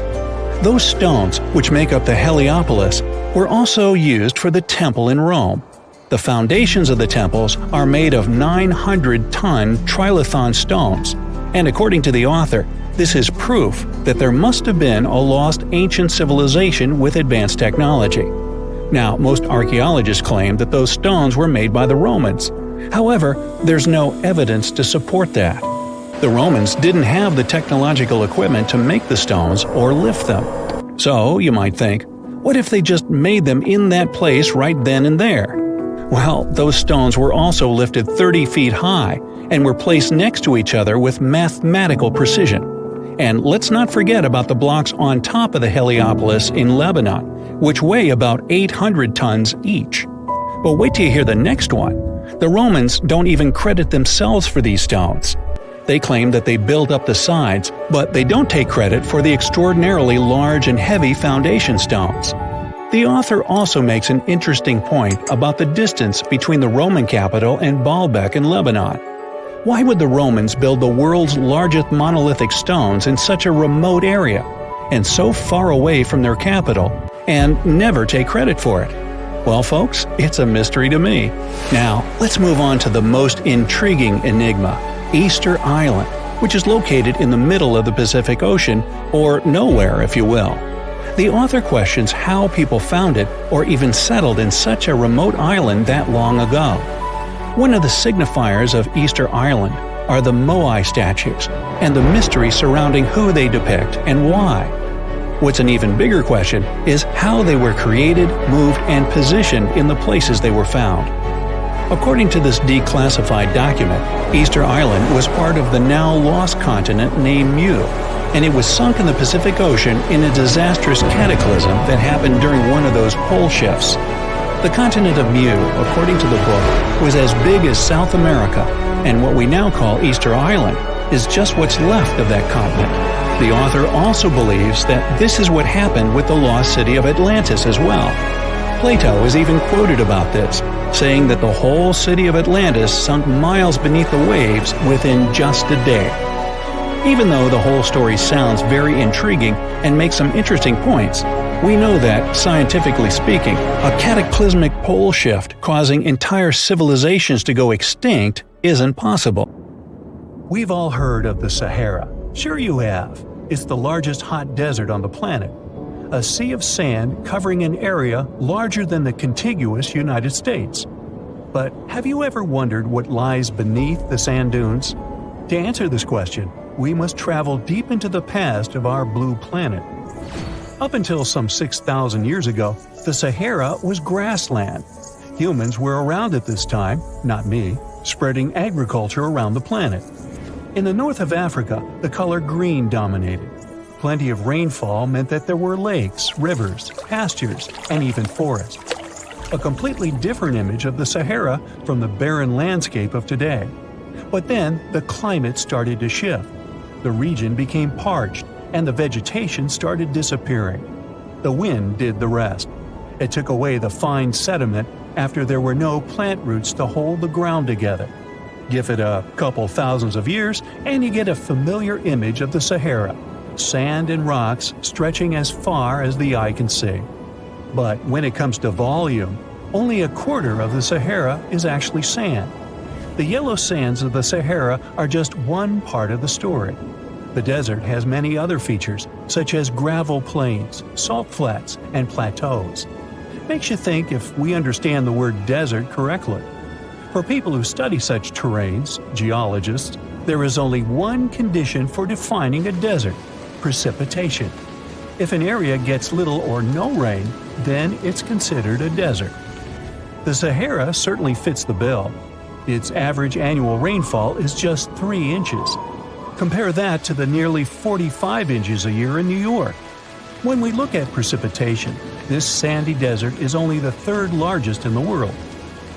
Those stones, which make up the Hierapolis, were also used for the temple in Rome. The foundations of the temples are made of 900-ton trilithon stones, and according to the author, this is proof that there must have been a lost ancient civilization with advanced technology. Now, most archaeologists claim that those stones were made by the Romans. However, there's no evidence to support that. The Romans didn't have the technological equipment to make the stones or lift them. So, you might think, what if they just made them in that place right then and there? Well, those stones were also lifted 30 feet high and were placed next to each other with mathematical precision. And let's not forget about the blocks on top of the Hierapolis in Lebanon, which weigh about 800 tons each. But wait till you hear the next one. The Romans don't even credit themselves for these stones. They claim that they built up the sides, but they don't take credit for the extraordinarily large and heavy foundation stones. The author also makes an interesting point about the distance between the Roman capital and Baalbek in Lebanon. Why would the Romans build the world's largest monolithic stones in such a remote area, and so far away from their capital, and never take credit for it? Well, folks, it's a mystery to me. Now, let's move on to the most intriguing enigma, Oyster Island, which is located in the middle of the Pacific Ocean, or nowhere, if you will. The author questions how people found it or even settled in such a remote island that long ago. One of the signifiers of Oyster Island are the moai statues, and the mystery surrounding who they depict and why. What's an even bigger question is how they were created, moved, and positioned in the places they were found. According to this declassified document, Oyster Island was part of the now lost continent named Mu, and it was sunk in the Pacific Ocean in a disastrous cataclysm that happened during one of those pole shifts. The continent of Mu, according to the book, was as big as South America, and what we now call Oyster Island is just what's left of that continent. The author also believes that this is what happened with the lost city of Atlantis as well. Plato is even quoted about this, saying that the whole city of Atlantis sunk miles beneath the waves within just a day. Even though the whole story sounds very intriguing and makes some interesting points, we know that, scientifically speaking, a cataclysmic pole shift causing entire civilizations to go extinct isn't possible. We've all heard of the Sahara. Sure you have. It's the largest hot desert on the planet. A sea of sand covering an area larger than the contiguous United States. But have you ever wondered what lies beneath the sand dunes? To answer this question, we must travel deep into the past of our blue planet. Up until some 6,000 years ago, the Sahara was grassland. Humans were around at this time, not me, spreading agriculture around the planet. In the north of Africa, the color green dominated. Plenty of rainfall meant that there were lakes, rivers, pastures, and even forests. A completely different image of the Sahara from the barren landscape of today. But then, the climate started to shift. The region became parched, and the vegetation started disappearing. The wind did the rest. It took away the fine sediment after there were no plant roots to hold the ground together. Give it a couple thousands of years, and you get a familiar image of the Sahara. Sand and rocks stretching as far as the eye can see. But when it comes to volume, only a quarter of the Sahara is actually sand. The yellow sands of the Sahara are just one part of the story. The desert has many other features, such as gravel plains, salt flats, and plateaus. Makes you think if we understand the word desert correctly. For people who study such terrains, geologists, there is only one condition for defining a desert: precipitation. If an area gets little or no rain, then it's considered a desert. The Sahara certainly fits the bill. Its average annual rainfall is just 3 inches. Compare that to the nearly 45 inches a year in New York. When we look at precipitation, this sandy desert is only the third largest in the world.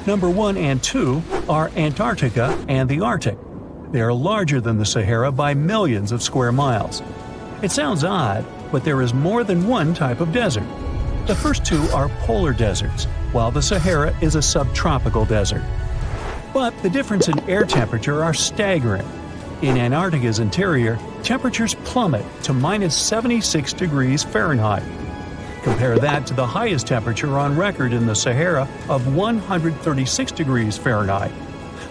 Number 1 and 2 are Antarctica and the Arctic. They are larger than the Sahara by millions of square miles. It sounds odd, but there is more than one type of desert. The first two are polar deserts, while the Sahara is a subtropical desert. But the difference in air temperature are staggering. In Antarctica's interior, temperatures plummet to minus 76 degrees Fahrenheit. Compare that to the highest temperature on record in the Sahara of 136 degrees Fahrenheit.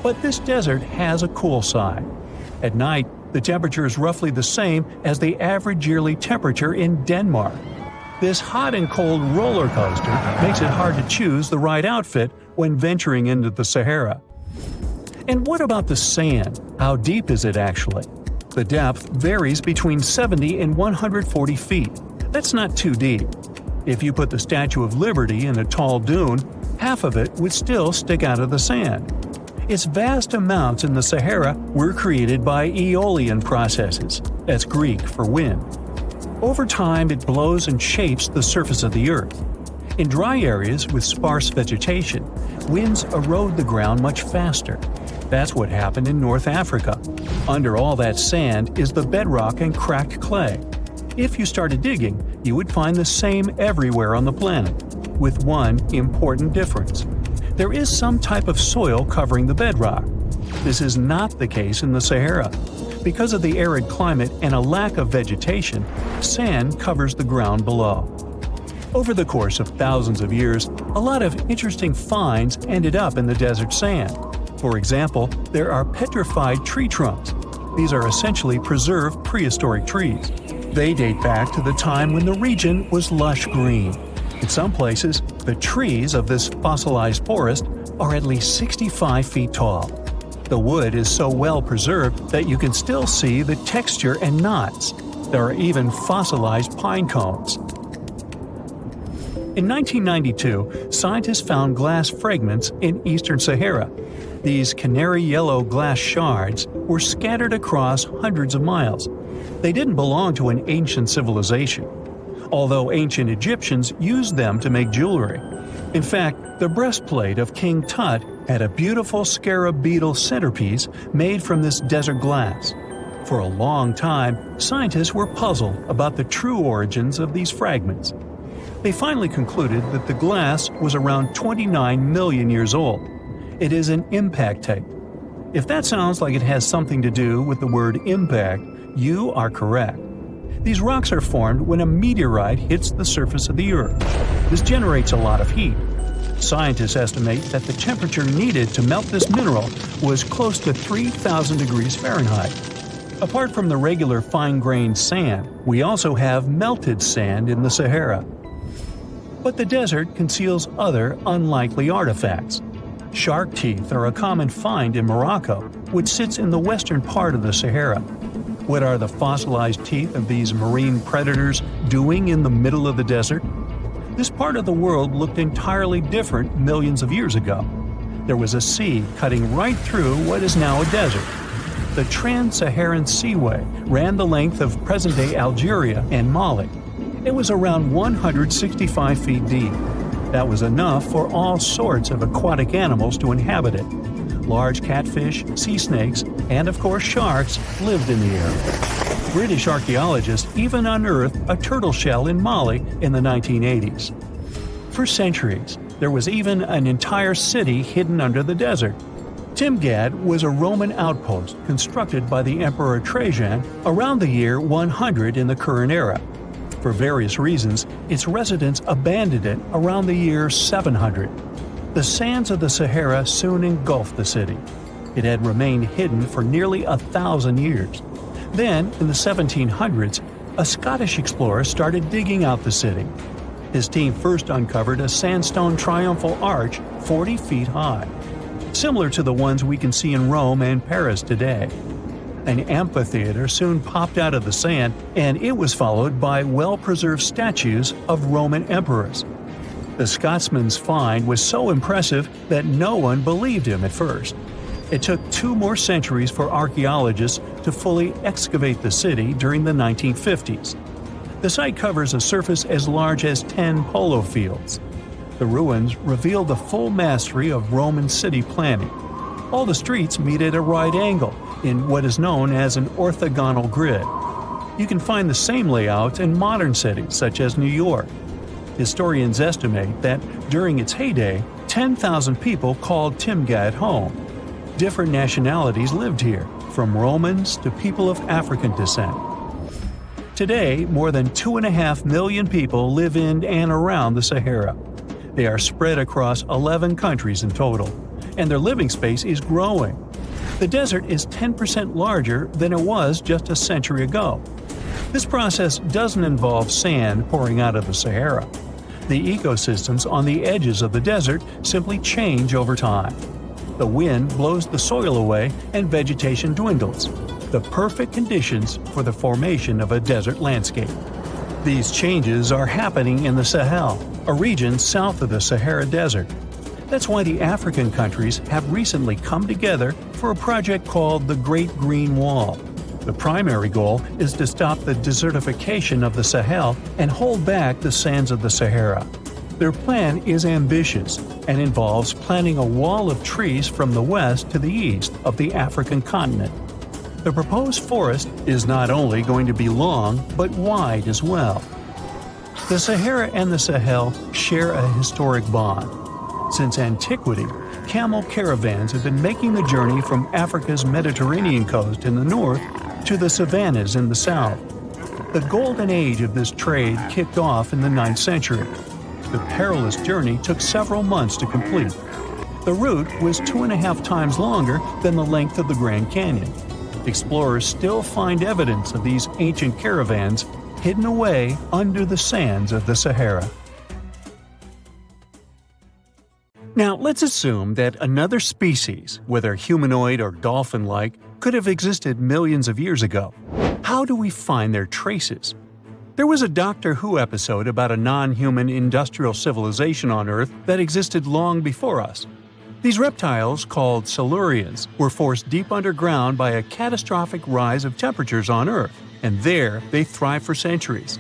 But this desert has a cool side. At night, the temperature is roughly the same as the average yearly temperature in Denmark. This hot and cold roller coaster makes it hard to choose the right outfit when venturing into the Sahara. And what about the sand? How deep is it actually? The depth varies between 70 and 140 feet. That's not too deep. If you put the Statue of Liberty in a tall dune, half of it would still stick out of the sand. Its vast amounts in the Sahara were created by aeolian processes. That's Greek for wind. Over time, it blows and shapes the surface of the earth. In dry areas with sparse vegetation, winds erode the ground much faster. That's what happened in North Africa. Under all that sand is the bedrock and cracked clay. If you started digging, you would find the same everywhere on the planet, with one important difference. There is some type of soil covering the bedrock. This is not the case in the Sahara. Because of the arid climate and a lack of vegetation, sand covers the ground below. Over the course of thousands of years, a lot of interesting finds ended up in the desert sand. For example, there are petrified tree trunks. These are essentially preserved prehistoric trees. They date back to the time when the region was lush green. In some places, the trees of this fossilized forest are at least 65 feet tall. The wood is so well preserved that you can still see the texture and knots. There are even fossilized pine cones. In 1992, scientists found glass fragments in eastern Sahara. These canary yellow glass shards were scattered across hundreds of miles. They didn't belong to an ancient civilization, although ancient Egyptians used them to make jewelry. In fact, the breastplate of King Tut had a beautiful scarab beetle centerpiece made from this desert glass. For a long time, scientists were puzzled about the true origins of these fragments. They finally concluded that the glass was around 29 million years old. It is an impact tape. If that sounds like it has something to do with the word impact, you are correct. These rocks are formed when a meteorite hits the surface of the Earth. This generates a lot of heat. Scientists estimate that the temperature needed to melt this mineral was close to 3,000 degrees Fahrenheit. Apart from the regular fine-grained sand, we also have melted sand in the Sahara. But the desert conceals other unlikely artifacts. Shark teeth are a common find in Morocco, which sits in the western part of the Sahara. What are the fossilized teeth of these marine predators doing in the middle of the desert? This part of the world looked entirely different millions of years ago. There was a sea cutting right through what is now a desert. The Trans-Saharan Seaway ran the length of present-day Algeria and Mali. It was around 165 feet deep. That was enough for all sorts of aquatic animals to inhabit it. Large catfish, sea snakes, and of course sharks lived in the area. British archaeologists even unearthed a turtle shell in Mali in the 1980s. For centuries, there was even an entire city hidden under the desert. Timgad was a Roman outpost constructed by the Emperor Trajan around the year 100 in the current era. For various reasons, its residents abandoned it around the year 700. The sands of the Sahara soon engulfed the city. It had remained hidden for nearly 1,000 years. Then, in the 1700s, a Scottish explorer started digging out the city. His team first uncovered a sandstone triumphal arch 40 feet high, similar to the ones we can see in Rome and Paris today. An amphitheater soon popped out of the sand, and it was followed by well-preserved statues of Roman emperors. The Scotsman's find was so impressive that no one believed him at first. It took 2 more centuries for archaeologists to fully excavate the city during the 1950s. The site covers a surface as large as 10 polo fields. The ruins reveal the full mastery of Roman city planning. All the streets meet at a right angle in what is known as an orthogonal grid. You can find the same layout in modern cities such as New York. Historians estimate that during its heyday, 10,000 people called Timgad home. Different nationalities lived here, from Romans to people of African descent. Today, more than 2.5 million people live in and around the Sahara. They are spread across 11 countries in total, and their living space is growing. The desert is 10% larger than it was just a century ago. This process doesn't involve sand pouring out of the Sahara. The ecosystems on the edges of the desert simply change over time. The wind blows the soil away and vegetation dwindles, the perfect conditions for the formation of a desert landscape. These changes are happening in the Sahel, a region south of the Sahara Desert. That's why the African countries have recently come together for a project called the Great Green Wall. The primary goal is to stop the desertification of the Sahel and hold back the sands of the Sahara. Their plan is ambitious and involves planting a wall of trees from the west to the east of the African continent. The proposed forest is not only going to be long, but wide as well. The Sahara and the Sahel share a historic bond. Since antiquity, camel caravans have been making the journey from Africa's Mediterranean coast in the north to the savannas in the south. The golden age of this trade kicked off in the 9th century. The perilous journey took several months to complete. The route was 2.5 times longer than the length of the Grand Canyon. Explorers still find evidence of these ancient caravans hidden away under the sands of the Sahara. Now, let's assume that another species, whether humanoid or dolphin-like, could have existed millions of years ago. How do we find their traces? There was a Doctor Who episode about a non-human industrial civilization on Earth that existed long before us. These reptiles, called Silurians, were forced deep underground by a catastrophic rise of temperatures on Earth, and there they thrived for centuries.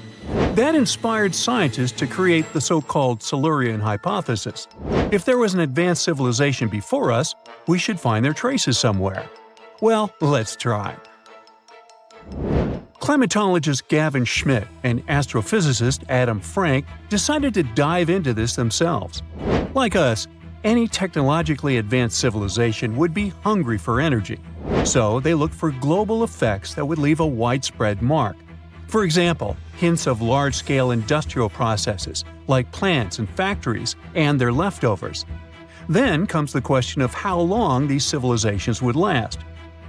That inspired scientists to create the so-called Silurian hypothesis. If there was an advanced civilization before us, we should find their traces somewhere. Well, let's try. Climatologist Gavin Schmidt and astrophysicist Adam Frank decided to dive into this themselves. Like us, any technologically advanced civilization would be hungry for energy. So they looked for global effects that would leave a widespread mark. For example, hints of large-scale industrial processes, like plants and factories, and their leftovers. Then comes the question of how long these civilizations would last.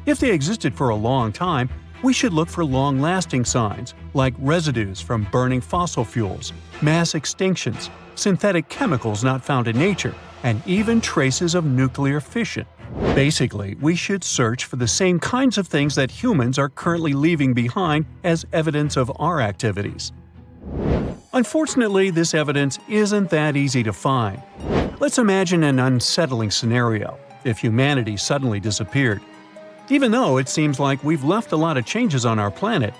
If they existed for a long time, we should look for long-lasting signs, like residues from burning fossil fuels, mass extinctions, synthetic chemicals not found in nature, and even traces of nuclear fission. Basically, we should search for the same kinds of things that humans are currently leaving behind as evidence of our activities. Unfortunately, this evidence isn't that easy to find. Let's imagine an unsettling scenario if humanity suddenly disappeared. Even though it seems like we've left a lot of changes on our planet,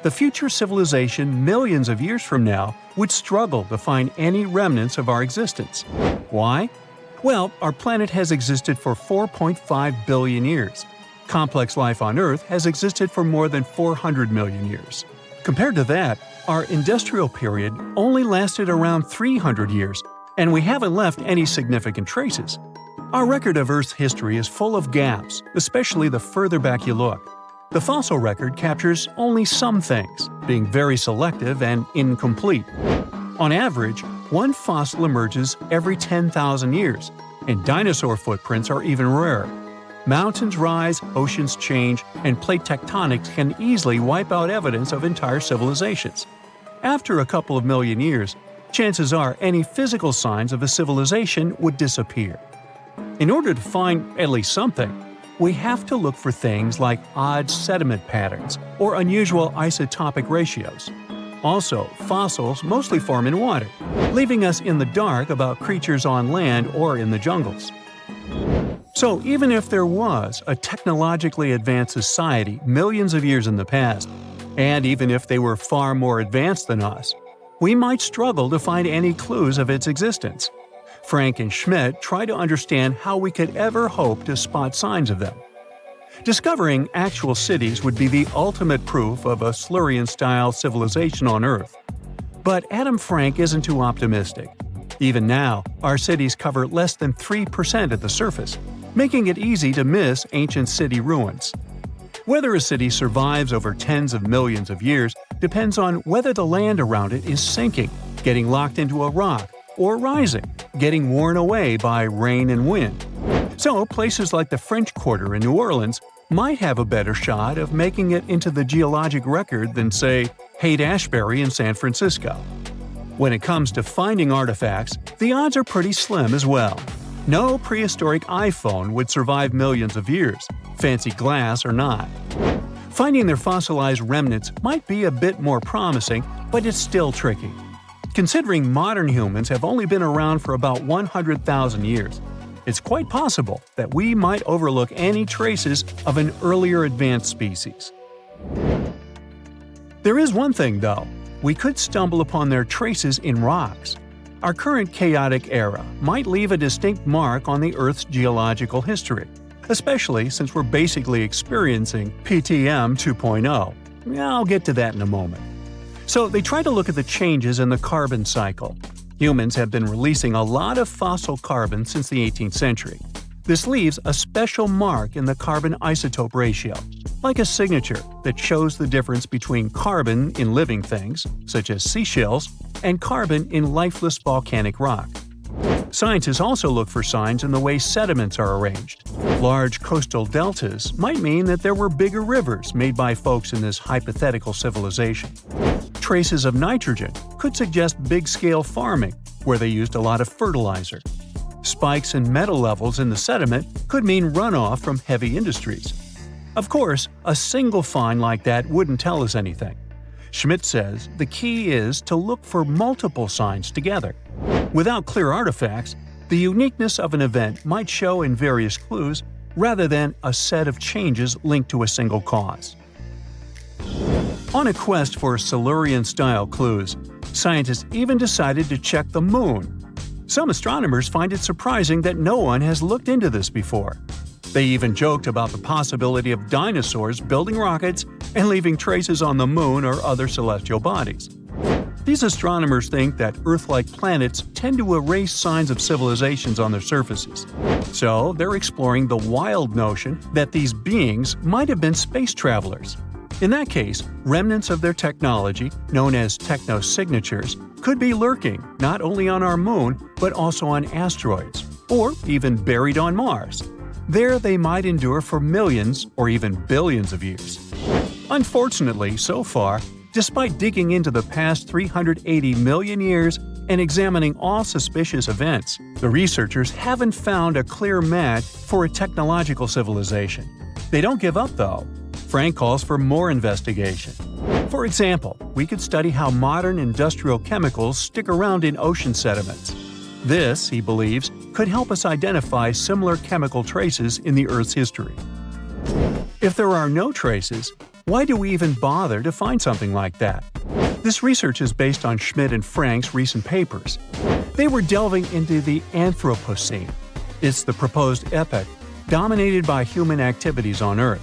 the future civilization millions of years from now would struggle to find any remnants of our existence. Why? Well, our planet has existed for 4.5 billion years. Complex life on Earth has existed for more than 400 million years. Compared to that, our industrial period only lasted around 300 years, and we haven't left any significant traces. Our record of Earth's history is full of gaps, especially the further back you look. The fossil record captures only some things, being very selective and incomplete. On average, one fossil emerges every 10,000 years, and dinosaur footprints are even rarer. Mountains rise, oceans change, and plate tectonics can easily wipe out evidence of entire civilizations. After a couple of million years, chances are any physical signs of a civilization would disappear. In order to find at least something, we have to look for things like odd sediment patterns or unusual isotopic ratios. Also, fossils mostly form in water, leaving us in the dark about creatures on land or in the jungles. So even if there was a technologically advanced society millions of years in the past, and even if they were far more advanced than us, we might struggle to find any clues of its existence. Frank and Schmidt try to understand how we could ever hope to spot signs of them. Discovering actual cities would be the ultimate proof of a Silurian-style civilization on Earth. But Adam Frank isn't too optimistic. Even now, our cities cover less than 3% of the surface, making it easy to miss ancient city ruins. Whether a city survives over tens of millions of years depends on whether the land around it is sinking, getting locked into a rock, or rising, getting worn away by rain and wind. So places like the French Quarter in New Orleans might have a better shot of making it into the geologic record than, say, Haight-Ashbury in San Francisco. When it comes to finding artifacts, the odds are pretty slim as well. No prehistoric iPhone would survive millions of years, fancy glass or not. Finding their fossilized remnants might be a bit more promising, but it's still tricky. Considering modern humans have only been around for about 100,000 years, it's quite possible that we might overlook any traces of an earlier advanced species. There is one thing, though. We could stumble upon their traces in rocks. Our current chaotic era might leave a distinct mark on the Earth's geological history, especially since we're basically experiencing PTM 2.0. I'll get to that in a moment. So they try to look at the changes in the carbon cycle. Humans have been releasing a lot of fossil carbon since the 18th century. This leaves a special mark in the carbon isotope ratio, like a signature that shows the difference between carbon in living things, such as seashells, and carbon in lifeless volcanic rock. Scientists also look for signs in the way sediments are arranged. Large coastal deltas might mean that there were bigger rivers made by folks in this hypothetical civilization. Traces of nitrogen could suggest big-scale farming, where they used a lot of fertilizer. Spikes in metal levels in the sediment could mean runoff from heavy industries. Of course, a single find like that wouldn't tell us anything. Schmidt says the key is to look for multiple signs together. Without clear artifacts, the uniqueness of an event might show in various clues rather than a set of changes linked to a single cause. On a quest for Silurian-style clues, scientists even decided to check the moon. Some astronomers find it surprising that no one has looked into this before. They even joked about the possibility of dinosaurs building rockets and leaving traces on the moon or other celestial bodies. These astronomers think that Earth-like planets tend to erase signs of civilizations on their surfaces. So they're exploring the wild notion that these beings might have been space travelers. In that case, remnants of their technology, known as technosignatures, could be lurking not only on our moon but also on asteroids, or even buried on Mars. There they might endure for millions or even billions of years. Unfortunately, so far, despite digging into the past 380 million years and examining all suspicious events, the researchers haven't found a clear match for a technological civilization. They don't give up, though. Frank calls for more investigation. For example, we could study how modern industrial chemicals stick around in ocean sediments. This, he believes, could help us identify similar chemical traces in the Earth's history. If there are no traces, why do we even bother to find something like that? This research is based on Schmidt and Frank's recent papers. They were delving into the Anthropocene. It's the proposed epoch dominated by human activities on Earth.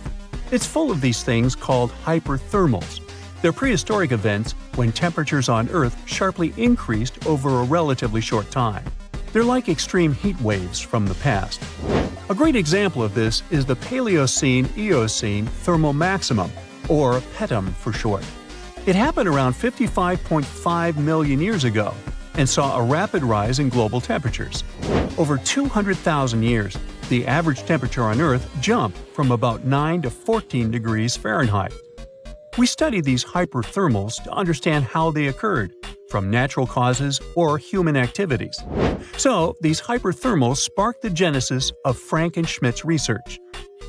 It's full of these things called hyperthermals. They're prehistoric events when temperatures on Earth sharply increased over a relatively short time. They're like extreme heat waves from the past. A great example of this is the Paleocene-Eocene thermal maximum, or PETM for short. It happened around 55.5 million years ago and saw a rapid rise in global temperatures. Over 200,000 years, the average temperature on Earth jumped from about 9 to 14 degrees Fahrenheit. We study these hyperthermals to understand how they occurred, from natural causes or human activities. So, these hyperthermals sparked the genesis of Frank and Schmidt's research.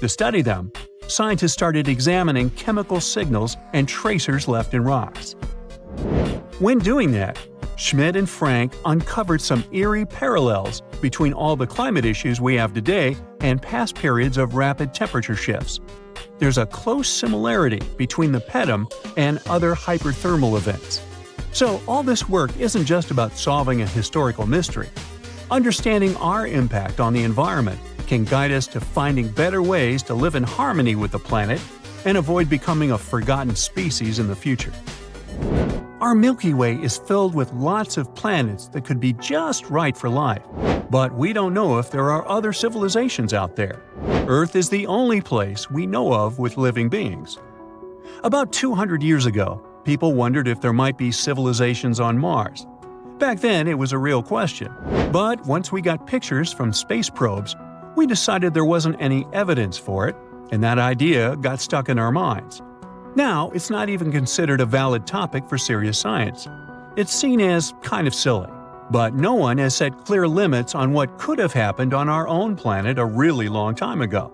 To study them, scientists started examining chemical signals and tracers left in rocks. When doing that, Schmidt and Frank uncovered some eerie parallels between all the climate issues we have today and past periods of rapid temperature shifts. There's a close similarity between the PETM and other hyperthermal events. So all this work isn't just about solving a historical mystery. Understanding our impact on the environment can guide us to finding better ways to live in harmony with the planet and avoid becoming a forgotten species in the future. Our Milky Way is filled with lots of planets that could be just right for life, but we don't know if there are other civilizations out there. Earth is the only place we know of with living beings. About 200 years ago, People wondered if there might be civilizations on Mars. Back then, it was a real question. But once we got pictures from space probes, we decided there wasn't any evidence for it, and that idea got stuck in our minds. Now, it's not even considered a valid topic for serious science. It's seen as kind of silly. But no one has set clear limits on what could have happened on our own planet a really long time ago.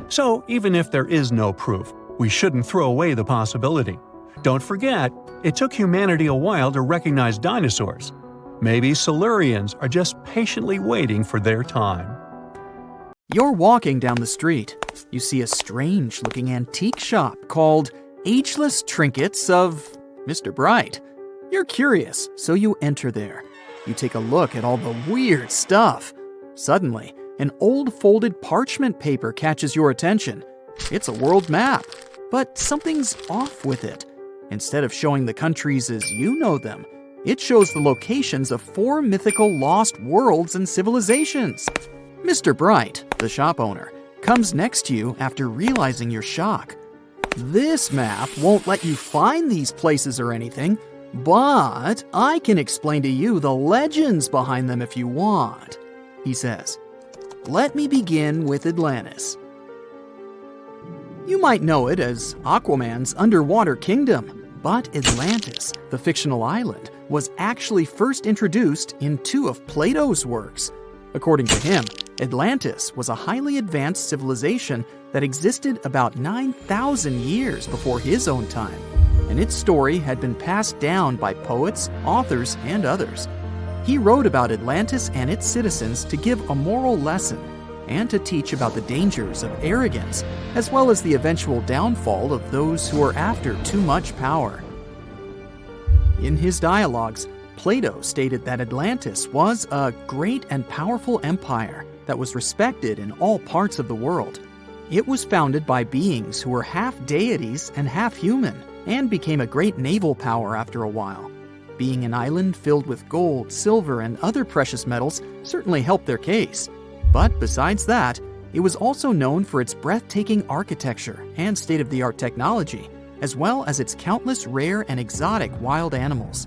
So, even if there is no proof, we shouldn't throw away the possibility. Don't forget, it took humanity a while to recognize dinosaurs. Maybe Silurians are just patiently waiting for their time. You're walking down the street. You see a strange-looking antique shop called Ageless Trinkets of Mr. Bright. You're curious, so you enter there. You take a look at all the weird stuff. Suddenly, an old folded parchment paper catches your attention. It's a world map, but something's off with it. Instead of showing the countries as you know them, it shows the locations of 4 mythical lost worlds and civilizations. Mr. Bright, the shop owner, comes next to you after realizing your shock. This map won't let you find these places or anything, but I can explain to you the legends behind them if you want, he says. Let me begin with Atlantis. You might know it as Aquaman's underwater kingdom, but Atlantis, the fictional island, was actually first introduced in 2 of Plato's works. According to him, Atlantis was a highly advanced civilization that existed about 9,000 years before his own time, and its story had been passed down by poets, authors, and others. He wrote about Atlantis and its citizens to give a moral lesson and to teach about the dangers of arrogance, as well as the eventual downfall of those who are after too much power. In his dialogues, Plato stated that Atlantis was a great and powerful empire that was respected in all parts of the world. It was founded by beings who were half deities and half human, and became a great naval power after a while. Being an island filled with gold, silver, and other precious metals certainly helped their case. But besides that, it was also known for its breathtaking architecture and state-of-the-art technology, as well as its countless rare and exotic wild animals.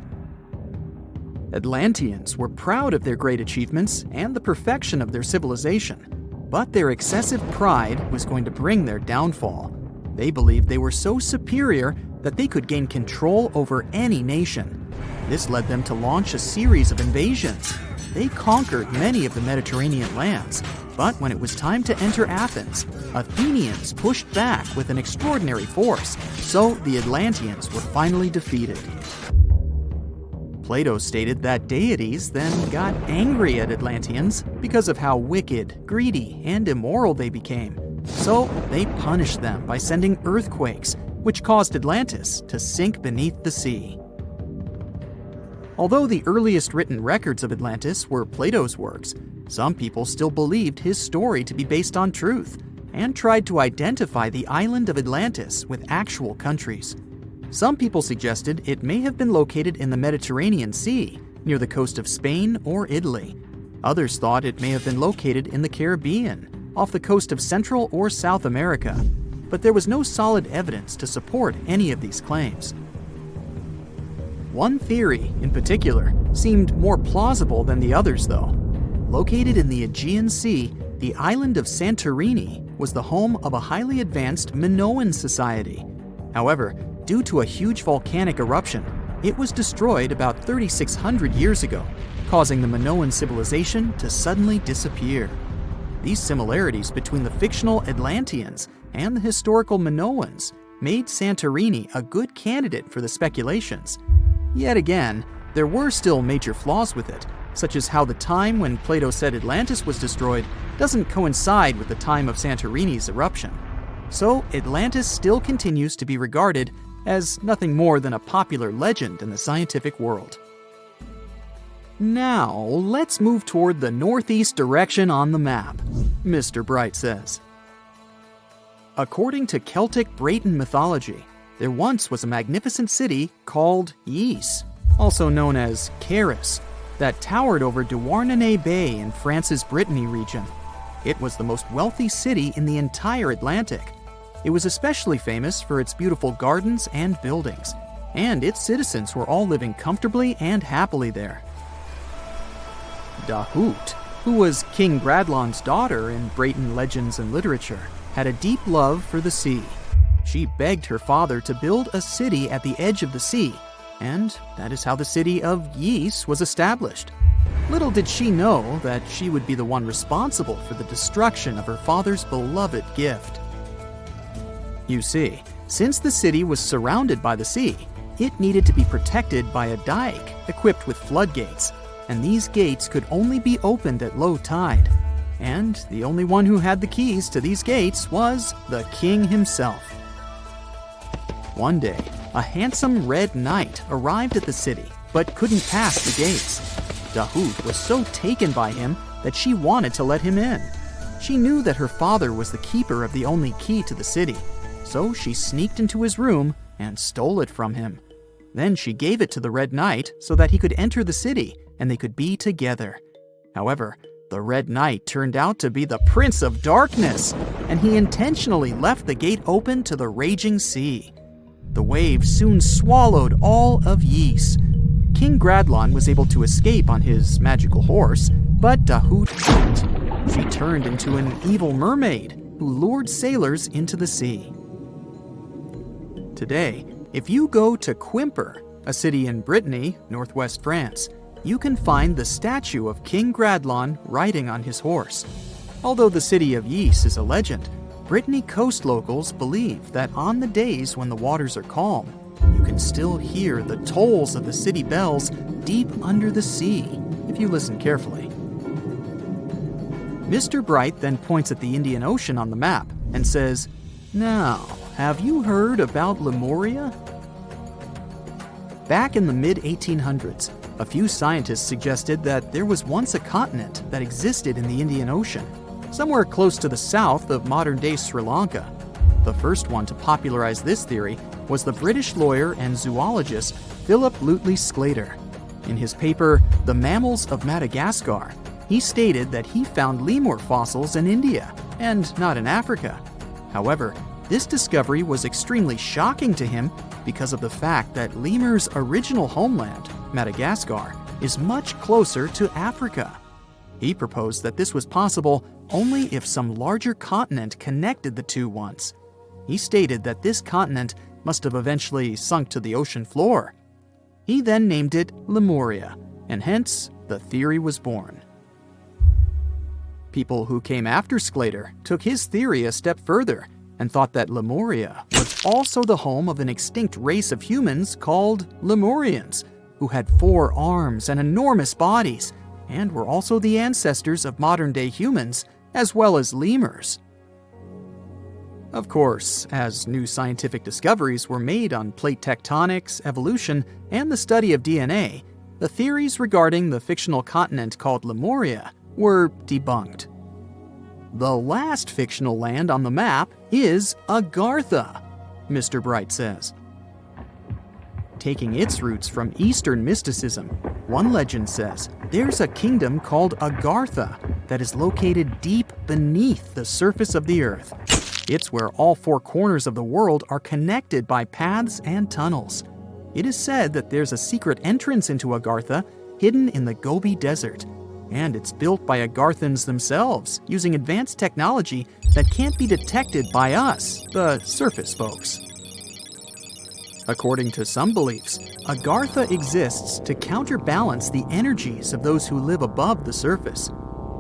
Atlanteans were proud of their great achievements and the perfection of their civilization, but their excessive pride was going to bring their downfall. They believed they were so superior that they could gain control over any nation. This led them to launch a series of invasions. They conquered many of the Mediterranean lands, but when it was time to enter Athens, Athenians pushed back with an extraordinary force, so the Atlanteans were finally defeated. Plato stated that deities then got angry at Atlanteans because of how wicked, greedy, and immoral they became. So they punished them by sending earthquakes, which caused Atlantis to sink beneath the sea. Although the earliest written records of Atlantis were Plato's works, some people still believed his story to be based on truth and tried to identify the island of Atlantis with actual countries. Some people suggested it may have been located in the Mediterranean Sea, near the coast of Spain or Italy. Others thought it may have been located in the Caribbean, off the coast of Central or South America, but there was no solid evidence to support any of these claims. One theory, in particular, seemed more plausible than the others, though. Located in the Aegean Sea, the island of Santorini was the home of a highly advanced Minoan society. However, due to a huge volcanic eruption, it was destroyed about 3,600 years ago, causing the Minoan civilization to suddenly disappear. These similarities between the fictional Atlanteans and the historical Minoans made Santorini a good candidate for the speculations. Yet again, there were still major flaws with it, such as how the time when Plato said Atlantis was destroyed doesn't coincide with the time of Santorini's eruption. So Atlantis still continues to be regarded as nothing more than a popular legend in the scientific world. Now, let's move toward the northeast direction on the map, Mr. Bright says. According to Celtic Breton mythology, there once was a magnificent city called Ys, also known as Caris, that towered over Douarnenez Bay in France's Brittany region. It was the most wealthy city in the entire Atlantic. It was especially famous for its beautiful gardens and buildings. and its citizens were all living comfortably and happily there. Dahut, who was King Bradlon's daughter in Breton legends and literature, had a deep love for the sea. She begged her father to build a city at the edge of the sea, and that is how the city of Ys was established. Little did she know that she would be the one responsible for the destruction of her father's beloved gift. You see, since the city was surrounded by the sea, it needed to be protected by a dike equipped with floodgates, and these gates could only be opened at low tide. And the only one who had the keys to these gates was the king himself. One day, a handsome red knight arrived at the city, but couldn't pass the gates. Dahut was so taken by him that she wanted to let him in. She knew that her father was the keeper of the only key to the city, so she sneaked into his room and stole it from him. Then she gave it to the Red Knight so that he could enter the city and they could be together. However, the Red Knight turned out to be the Prince of Darkness, and he intentionally left the gate open to the raging sea. The waves soon swallowed all of Ys. King Gradlon was able to escape on his magical horse, but Dahut didn't. She turned into an evil mermaid who lured sailors into the sea. Today, if you go to Quimper, a city in Brittany, northwest France, you can find the statue of King Gradlon riding on his horse. Although the city of Ys is a legend, Brittany coast locals believe that on the days when the waters are calm, you can still hear the tolls of the city bells deep under the sea, if you listen carefully. Mr. Bright then points at the Indian Ocean on the map and says, "Now, have you heard about Lemuria?" Back in the mid-1800s, a few scientists suggested that there was once a continent that existed in the Indian Ocean, somewhere close to the south of modern-day Sri Lanka. The first one to popularize this theory was the British lawyer and zoologist Philip Lutley Sclater. In his paper, The Mammals of Madagascar, he stated that he found lemur fossils in India and not in Africa. However, this discovery was extremely shocking to him because of the fact that lemurs' original homeland, Madagascar, is much closer to Africa. He proposed that this was possible only if some larger continent connected the two once. He stated that this continent must have eventually sunk to the ocean floor. He then named it Lemuria, and hence the theory was born. People who came after Sclater took his theory a step further and thought that Lemuria was also the home of an extinct race of humans called Lemurians, who had 4 arms and enormous bodies, and were also the ancestors of modern-day humans, as well as lemurs. Of course, as new scientific discoveries were made on plate tectonics, evolution, and the study of DNA, the theories regarding the fictional continent called Lemuria were debunked. The last fictional land on the map is Agartha, Mr. Bright says. Taking its roots from Eastern mysticism, one legend says there's a kingdom called Agartha that is located deep beneath the surface of the earth. It's where all 4 corners of the world are connected by paths and tunnels. It is said that there's a secret entrance into Agartha hidden in the Gobi Desert, and it's built by Agarthans themselves using advanced technology that can't be detected by us, the surface folks. According to some beliefs, Agartha exists to counterbalance the energies of those who live above the surface.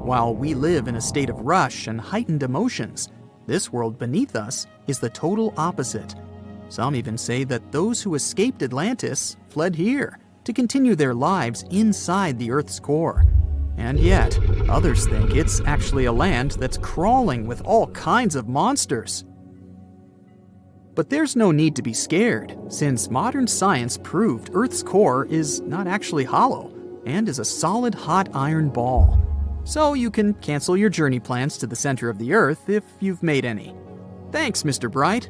While we live in a state of rush and heightened emotions, this world beneath us is the total opposite. Some even say that those who escaped Atlantis fled here to continue their lives inside the Earth's core. And yet, others think it's actually a land that's crawling with all kinds of monsters. But there's no need to be scared, since modern science proved Earth's core is not actually hollow and is a solid hot iron ball. So you can cancel your journey plans to the center of the Earth if you've made any. Thanks, Mr. Bright.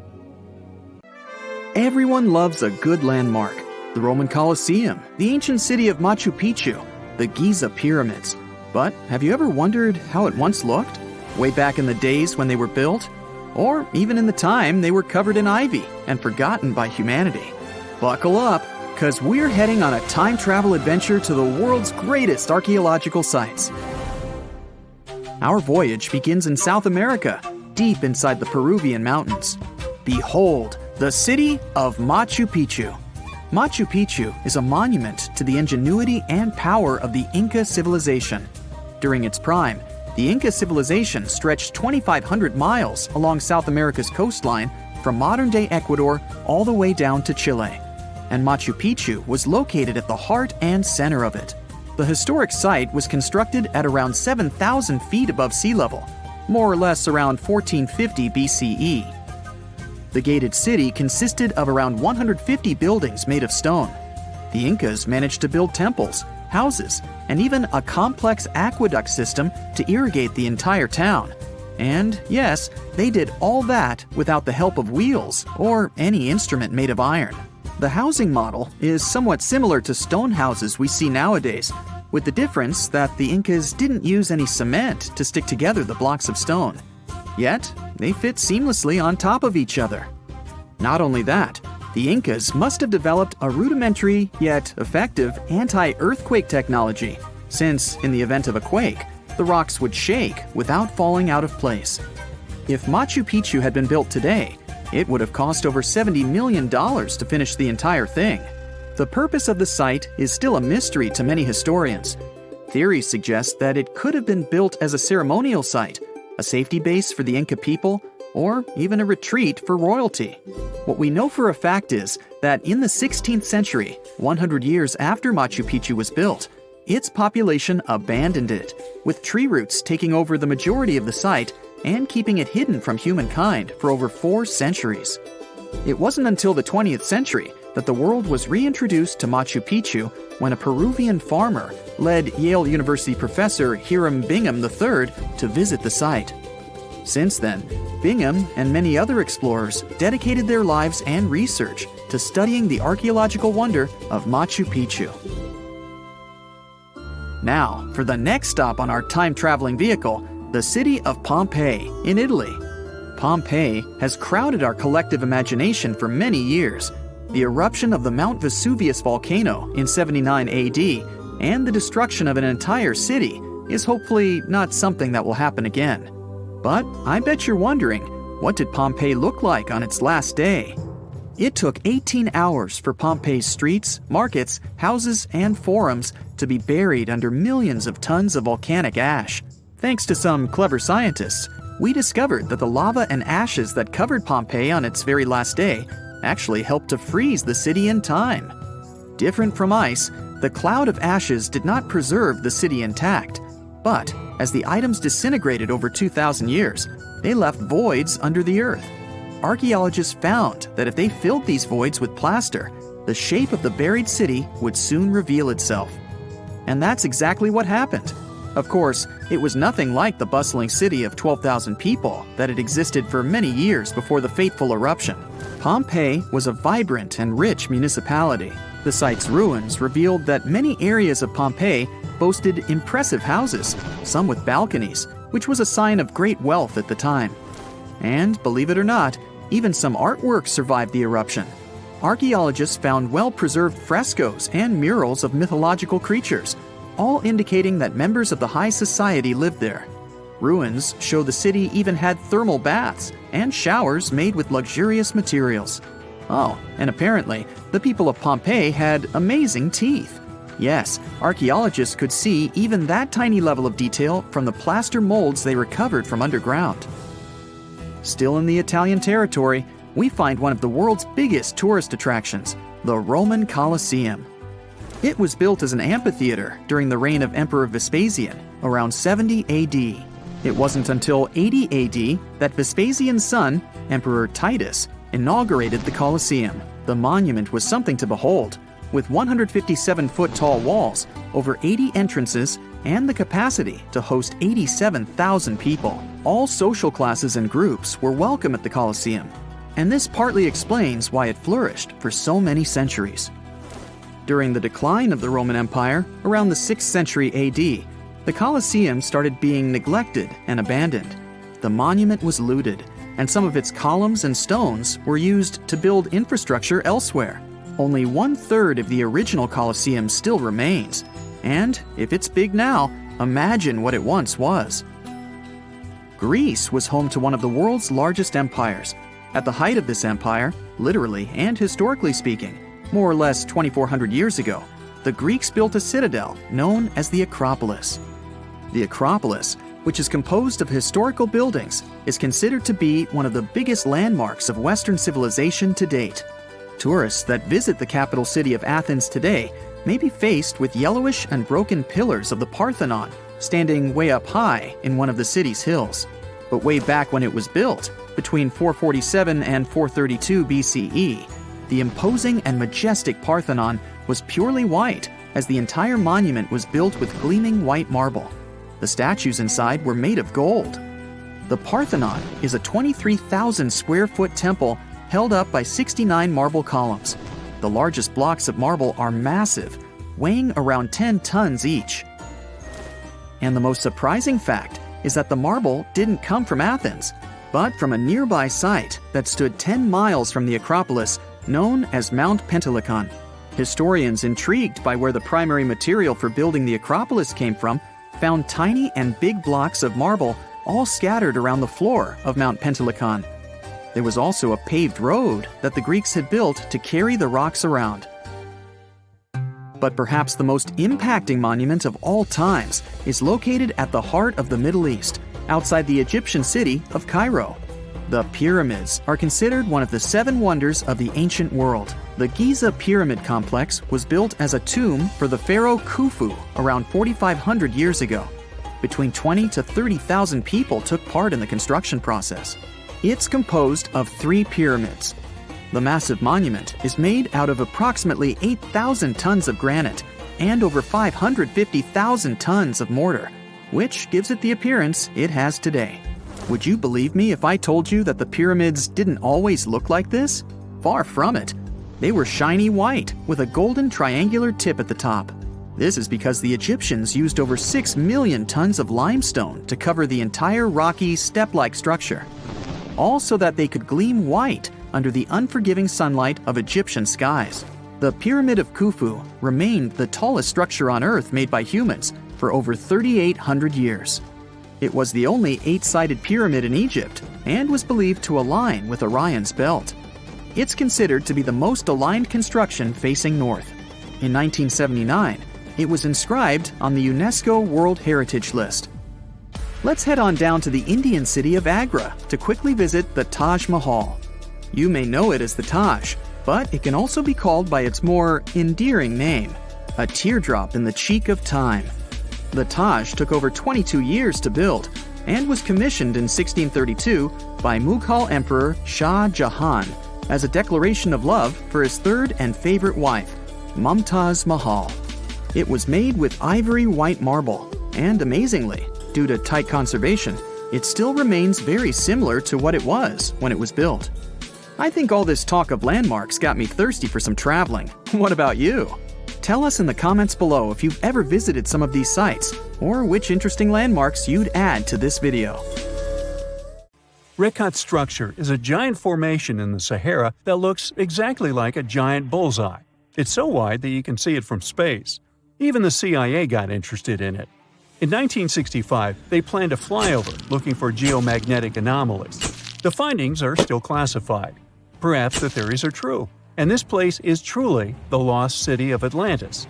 Everyone loves a good landmark. The Roman Colosseum, the ancient city of Machu Picchu, the Giza pyramids. But have you ever wondered how it once looked? Way back in the days when they were built? Or even in the time they were covered in ivy and forgotten by humanity? Buckle up, because we're heading on a time travel adventure to the world's greatest archaeological sites. Our voyage begins in South America, deep inside the Peruvian mountains. Behold, the city of Machu Picchu. Machu Picchu is a monument to the ingenuity and power of the Inca civilization. During its prime, the Inca civilization stretched 2,500 miles along South America's coastline from modern-day Ecuador all the way down to Chile. And Machu Picchu was located at the heart and center of it. The historic site was constructed at around 7,000 feet above sea level, more or less around 1450 BCE. The gated city consisted of around 150 buildings made of stone. The Incas managed to build temples, houses, and even a complex aqueduct system to irrigate the entire town. And yes, they did all that without the help of wheels or any instrument made of iron. The housing model is somewhat similar to stone houses we see nowadays, with the difference that the Incas didn't use any cement to stick together the blocks of stone. Yet, they fit seamlessly on top of each other. Not only that, the Incas must have developed a rudimentary yet effective anti-earthquake technology, since, in the event of a quake, the rocks would shake without falling out of place. If Machu Picchu had been built today, it would have cost over $70 million to finish the entire thing. The purpose of the site is still a mystery to many historians. Theories suggest that it could have been built as a ceremonial site, a safety base for the Inca people, or even a retreat for royalty. What we know for a fact is that in the 16th century, 100 years after Machu Picchu was built, its population abandoned it, with tree roots taking over the majority of the site and keeping it hidden from humankind for over 4 centuries. It wasn't until the 20th century that the world was reintroduced to Machu Picchu when a Peruvian farmer led Yale University professor Hiram Bingham III to visit the site. Since then, Bingham and many other explorers dedicated their lives and research to studying the archaeological wonder of Machu Picchu. Now, for the next stop on our time-traveling vehicle, the city of Pompeii in Italy. Pompeii has crowded our collective imagination for many years. The eruption of the Mount Vesuvius volcano in 79 AD and the destruction of an entire city is hopefully not something that will happen again. But I bet you're wondering, what did Pompeii look like on its last day? It took 18 hours for Pompeii's streets, markets, houses, and forums to be buried under millions of tons of volcanic ash. Thanks to some clever scientists, we discovered that the lava and ashes that covered Pompeii on its very last day actually helped to freeze the city in time. Different from ice, the cloud of ashes did not preserve the city intact, but as the items disintegrated over 2,000 years, they left voids under the earth. Archaeologists found that if they filled these voids with plaster, the shape of the buried city would soon reveal itself. And that's exactly what happened. Of course, it was nothing like the bustling city of 12,000 people that had existed for many years before the fateful eruption. Pompeii was a vibrant and rich municipality. The site's ruins revealed that many areas of Pompeii boasted impressive houses, some with balconies, which was a sign of great wealth at the time. And, believe it or not, even some artwork survived the eruption. Archaeologists found well-preserved frescoes and murals of mythological creatures, all indicating that members of the high society lived there. Ruins show the city even had thermal baths and showers made with luxurious materials. Oh, and apparently, the people of Pompeii had amazing teeth. Yes, archaeologists could see even that tiny level of detail from the plaster molds they recovered from underground. Still in the Italian territory, we find one of the world's biggest tourist attractions, the Roman Colosseum. It was built as an amphitheater during the reign of Emperor Vespasian, around 70 AD. It wasn't until 80 AD that Vespasian's son, Emperor Titus, inaugurated the Colosseum. The monument was something to behold, with 157-foot-tall walls, over 80 entrances, and the capacity to host 87,000 people. All social classes and groups were welcome at the Colosseum, and this partly explains why it flourished for so many centuries. During the decline of the Roman Empire, around the 6th century AD, the Colosseum started being neglected and abandoned. The monument was looted, and some of its columns and stones were used to build infrastructure elsewhere. only 1/3 of the original Colosseum still remains. And if it's big now, imagine what it once was. Greece was home to one of the world's largest empires. At the height of this empire, literally and historically speaking, more or less 2,400 years ago, the Greeks built a citadel known as the Acropolis. The Acropolis, which is composed of historical buildings, is considered to be one of the biggest landmarks of Western civilization to date. Tourists that visit the capital city of Athens today may be faced with yellowish and broken pillars of the Parthenon standing way up high in one of the city's hills. But way back when it was built, between 447 and 432 BCE, the imposing and majestic Parthenon was purely white, as the entire monument was built with gleaming white marble. The statues inside were made of gold. The Parthenon is a 23,000 square foot temple held up by 69 marble columns. The largest blocks of marble are massive, weighing around 10 tons each. And the most surprising fact is that the marble didn't come from Athens, but from a nearby site that stood 10 miles from the Acropolis, known as Mount Pentelicon. Historians intrigued by where the primary material for building the Acropolis came from found tiny and big blocks of marble all scattered around the floor of Mount Pentelicon. There was also a paved road that the Greeks had built to carry the rocks around. But perhaps the most impacting monument of all times is located at the heart of the Middle East, outside the Egyptian city of Cairo. The pyramids are considered one of the 7 wonders of the ancient world. The Giza Pyramid Complex was built as a tomb for the pharaoh Khufu around 4,500 years ago. Between 20 to 30,000 people took part in the construction process. It's composed of 3 pyramids. The massive monument is made out of approximately 8,000 tons of granite and over 550,000 tons of mortar, which gives it the appearance it has today. Would you believe me if I told you that the pyramids didn't always look like this? Far from it. They were shiny white with a golden triangular tip at the top. This is because the Egyptians used over 6 million tons of limestone to cover the entire rocky, step-like structure, all so that they could gleam white under the unforgiving sunlight of Egyptian skies. The Pyramid of Khufu remained the tallest structure on Earth made by humans for over 3,800 years. It was the only 8-sided pyramid in Egypt and was believed to align with Orion's belt. It's considered to be the most aligned construction facing north. In 1979, it was inscribed on the UNESCO World Heritage List. Let's head on down to the Indian city of Agra to quickly visit the Taj Mahal. You may know it as the Taj, but it can also be called by its more endearing name, a teardrop in the cheek of time. The Taj took over 22 years to build and was commissioned in 1632 by Mughal Emperor Shah Jahan as a declaration of love for his third and favorite wife, Mumtaz Mahal. It was made with ivory white marble, and amazingly, due to tight conservation, it still remains very similar to what it was when it was built. I think all this talk of landmarks got me thirsty for some traveling. What about you? Tell us in the comments below if you've ever visited some of these sites, or which interesting landmarks you'd add to this video. Rekat structure is a giant formation in the Sahara that looks exactly like a giant bullseye. It's so wide that you can see it from space. Even the CIA got interested in it. In 1965, they planned a flyover looking for geomagnetic anomalies. The findings are still classified. Perhaps the theories are true, and this place is truly the lost city of Atlantis.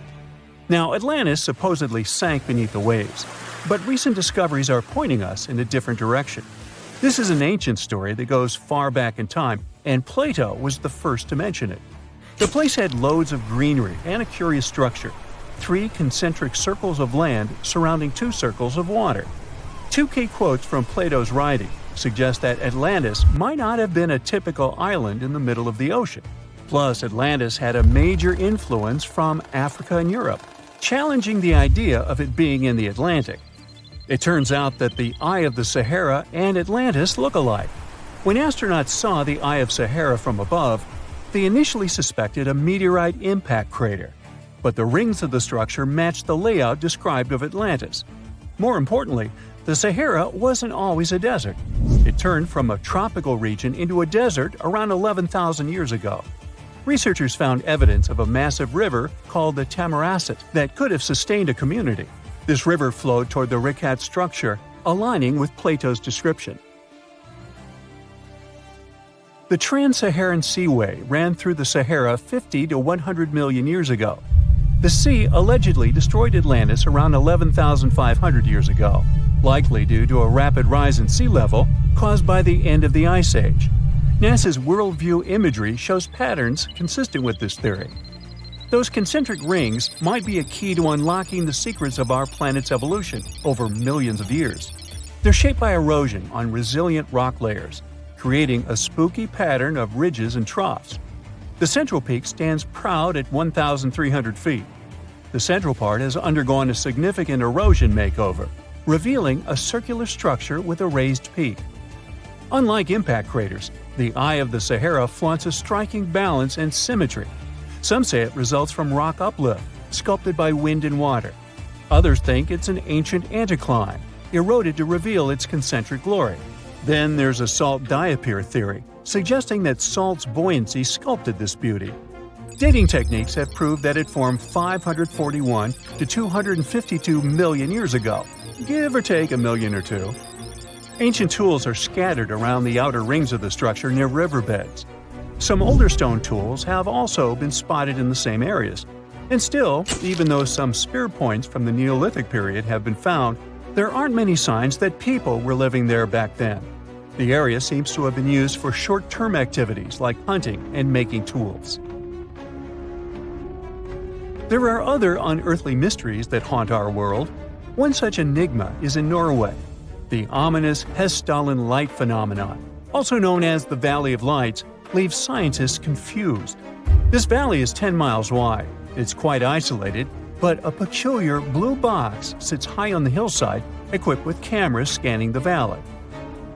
Now, Atlantis supposedly sank beneath the waves, but recent discoveries are pointing us in a different direction. This is an ancient story that goes far back in time, and Plato was the first to mention it. The place had loads of greenery and a curious structure: 3 concentric circles of land surrounding 2 circles of water. 2 key quotes from Plato's writing suggest that Atlantis might not have been a typical island in the middle of the ocean. Plus, Atlantis had a major influence from Africa and Europe, challenging the idea of it being in the Atlantic. It turns out that the Eye of the Sahara and Atlantis look alike. When astronauts saw the Eye of Sahara from above, they initially suspected a meteorite impact crater, but the rings of the structure matched the layout described of Atlantis. More importantly, the Sahara wasn't always a desert. It turned from a tropical region into a desert around 11,000 years ago. Researchers found evidence of a massive river called the Tamaracet that could have sustained a community. This river flowed toward the Rikat structure, aligning with Plato's description. The Trans-Saharan Seaway ran through the Sahara 50 to 100 million years ago. The sea allegedly destroyed Atlantis around 11,500 years ago, likely due to a rapid rise in sea level caused by the end of the Ice Age. NASA's worldview imagery shows patterns consistent with this theory. Those concentric rings might be a key to unlocking the secrets of our planet's evolution over millions of years. They're shaped by erosion on resilient rock layers, creating a spooky pattern of ridges and troughs. The central peak stands proud at 1,300 feet. The central part has undergone a significant erosion makeover, revealing a circular structure with a raised peak. Unlike impact craters, the Eye of the Sahara flaunts a striking balance and symmetry. Some say it results from rock uplift, sculpted by wind and water. Others think it's an ancient anticline, eroded to reveal its concentric glory. Then there's a salt diapir theory, suggesting that salt's buoyancy sculpted this beauty. Dating techniques have proved that it formed 541 to 252 million years ago, give or take a million or two. Ancient tools are scattered around the outer rings of the structure near riverbeds. Some older stone tools have also been spotted in the same areas. And still, even though some spear points from the Neolithic period have been found, there aren't many signs that people were living there back then. The area seems to have been used for short-term activities like hunting and making tools. There are other unearthly mysteries that haunt our world. One such enigma is in Norway, the ominous Hessdalen light phenomenon, also known as the Valley of Lights, leaves scientists confused. This valley is 10 miles wide. It's quite isolated, but a peculiar blue box sits high on the hillside, equipped with cameras scanning the valley.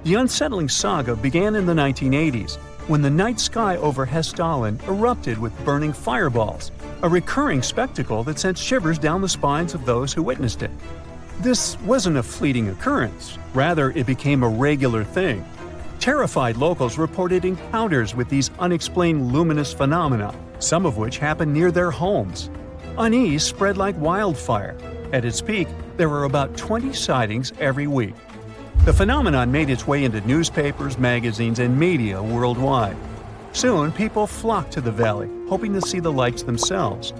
The unsettling saga began in the 1980s, when the night sky over Hessdalen erupted with burning fireballs, a recurring spectacle that sent shivers down the spines of those who witnessed it. This wasn't a fleeting occurrence, rather it became a regular thing. Terrified locals reported encounters with these unexplained luminous phenomena, some of which happened near their homes. Unease spread like wildfire. At its peak, there were about 20 sightings every week. The phenomenon made its way into newspapers, magazines, and media worldwide. Soon, people flocked to the valley, hoping to see the lights themselves.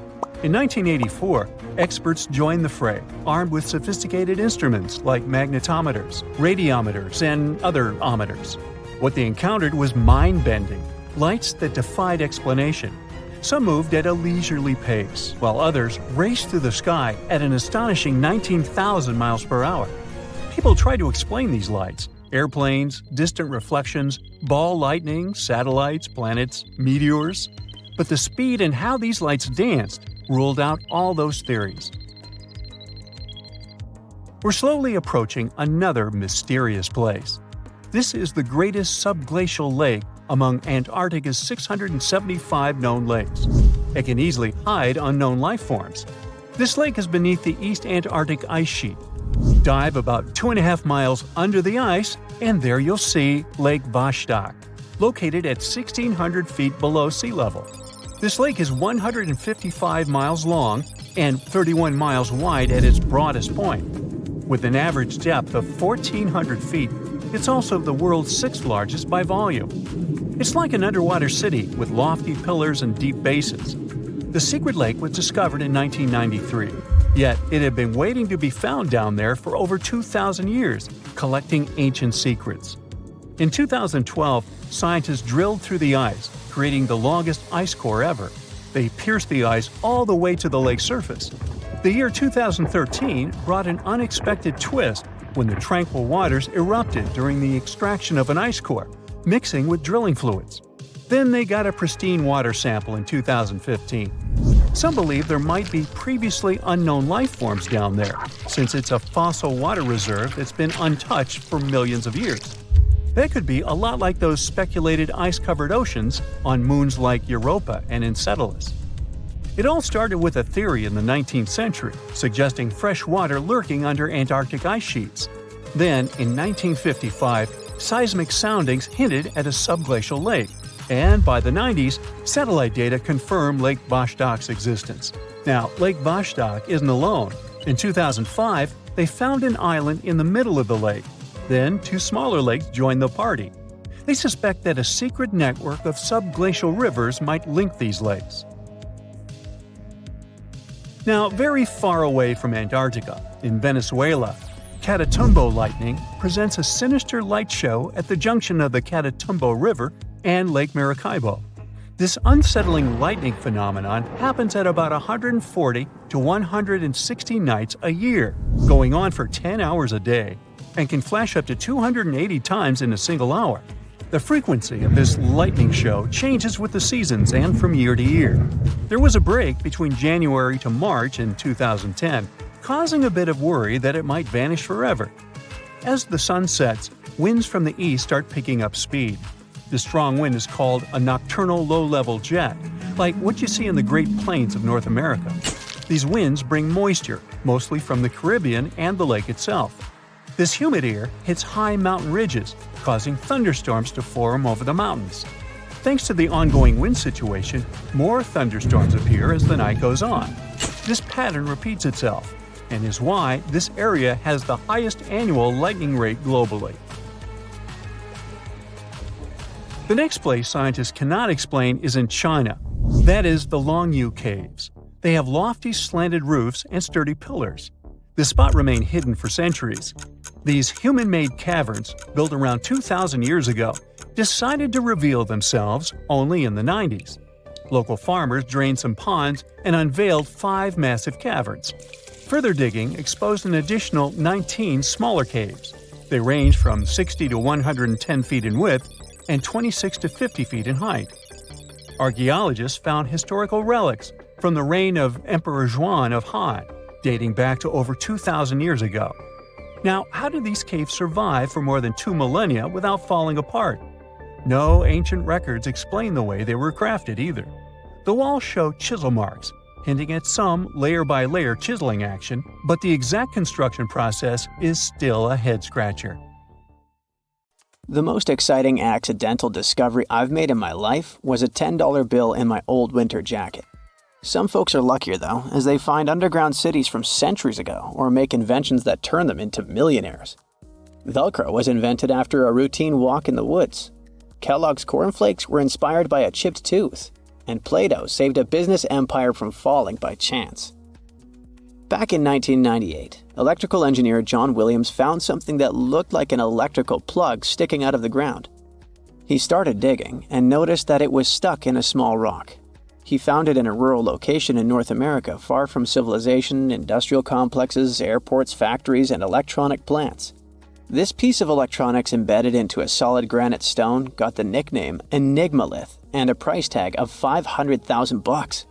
In 1984, experts joined the fray, armed with sophisticated instruments like magnetometers, radiometers, and other ometers. What they encountered was mind-bending, lights that defied explanation. Some moved at a leisurely pace, while others raced through the sky at an astonishing 19,000 miles per hour. People tried to explain these lights: airplanes, distant reflections, ball lightning, satellites, planets, meteors. But the speed and how these lights danced ruled out all those theories. We're slowly approaching another mysterious place. This is the greatest subglacial lake among Antarctica's 675 known lakes. It can easily hide unknown life forms. This lake is beneath the East Antarctic ice sheet. Dive about 2.5 miles under the ice, and there you'll see Lake Vostok, located at 1,600 feet below sea level. This lake is 155 miles long and 31 miles wide at its broadest point. With an average depth of 1,400 feet, it's also the world's 6th largest by volume. It's like an underwater city with lofty pillars and deep basins. The secret lake was discovered in 1993, yet it had been waiting to be found down there for over 2,000 years, collecting ancient secrets. In 2012, scientists drilled through the ice, creating the longest ice core ever. They pierced the ice all the way to the lake's surface. The year 2013 brought an unexpected twist when the tranquil waters erupted during the extraction of an ice core, mixing with drilling fluids. Then they got a pristine water sample in 2015. Some believe there might be previously unknown life forms down there, since it's a fossil water reserve that's been untouched for millions of years. That could be a lot like those speculated ice-covered oceans on moons like Europa and Enceladus. It all started with a theory in the 19th century, suggesting fresh water lurking under Antarctic ice sheets. Then, in 1955, seismic soundings hinted at a subglacial lake. And by the 90s, satellite data confirmed Lake Vostok's existence. Now, Lake Vostok isn't alone. In 2005, they found an island in the middle of the lake. Then, two smaller lakes joined the party. They suspect that a secret network of subglacial rivers might link these lakes. Now, very far away from Antarctica, in Venezuela, Catatumbo lightning presents a sinister light show at the junction of the Catatumbo River and Lake Maracaibo. This unsettling lightning phenomenon happens at about 140 to 160 nights a year, going on for 10 hours a day, and can flash up to 280 times in a single hour. The frequency of this lightning show changes with the seasons and from year to year. There was a break between January to March in 2010, causing a bit of worry that it might vanish forever. As the sun sets, winds from the east start picking up speed. The strong wind is called a nocturnal low-level jet, like what you see in the Great Plains of North America. These winds bring moisture, mostly from the Caribbean and the lake itself. This humid air hits high mountain ridges, causing thunderstorms to form over the mountains. Thanks to the ongoing wind situation, more thunderstorms appear as the night goes on. This pattern repeats itself, and is why this area has the highest annual lightning rate globally. The next place scientists cannot explain is in China. That is the Longyu Caves. They have lofty slanted roofs and sturdy pillars. The spot remained hidden for centuries. These human-made caverns, built around 2,000 years ago, decided to reveal themselves only in the 90s. Local farmers drained some ponds and unveiled 5 massive caverns. Further digging exposed an additional 19 smaller caves. They range from 60 to 110 feet in width and 26 to 50 feet in height. Archaeologists found historical relics from the reign of Emperor Zhuan of Han, dating back to over 2,000 years ago. Now, how did these caves survive for more than 2 millennia without falling apart? No ancient records explain the way they were crafted either. The walls show chisel marks, hinting at some layer-by-layer chiseling action, but the exact construction process is still a head-scratcher. The most exciting accidental discovery I've made in my life was a $10 bill in my old winter jacket. Some folks are luckier though, as they find underground cities from centuries ago or make inventions that turn them into millionaires. Velcro was invented after a routine walk in the woods. Kellogg's cornflakes were inspired by a chipped tooth, and Play-Doh saved a business empire from falling by chance. Back in 1998, electrical engineer John Williams found something that looked like an electrical plug sticking out of the ground. He started digging and noticed that it was stuck in a small rock. He found it in a rural location in North America, far from civilization, industrial complexes, airports, factories, and electronic plants. This piece of electronics embedded into a solid granite stone got the nickname Enigmalith and a price tag of $500,000.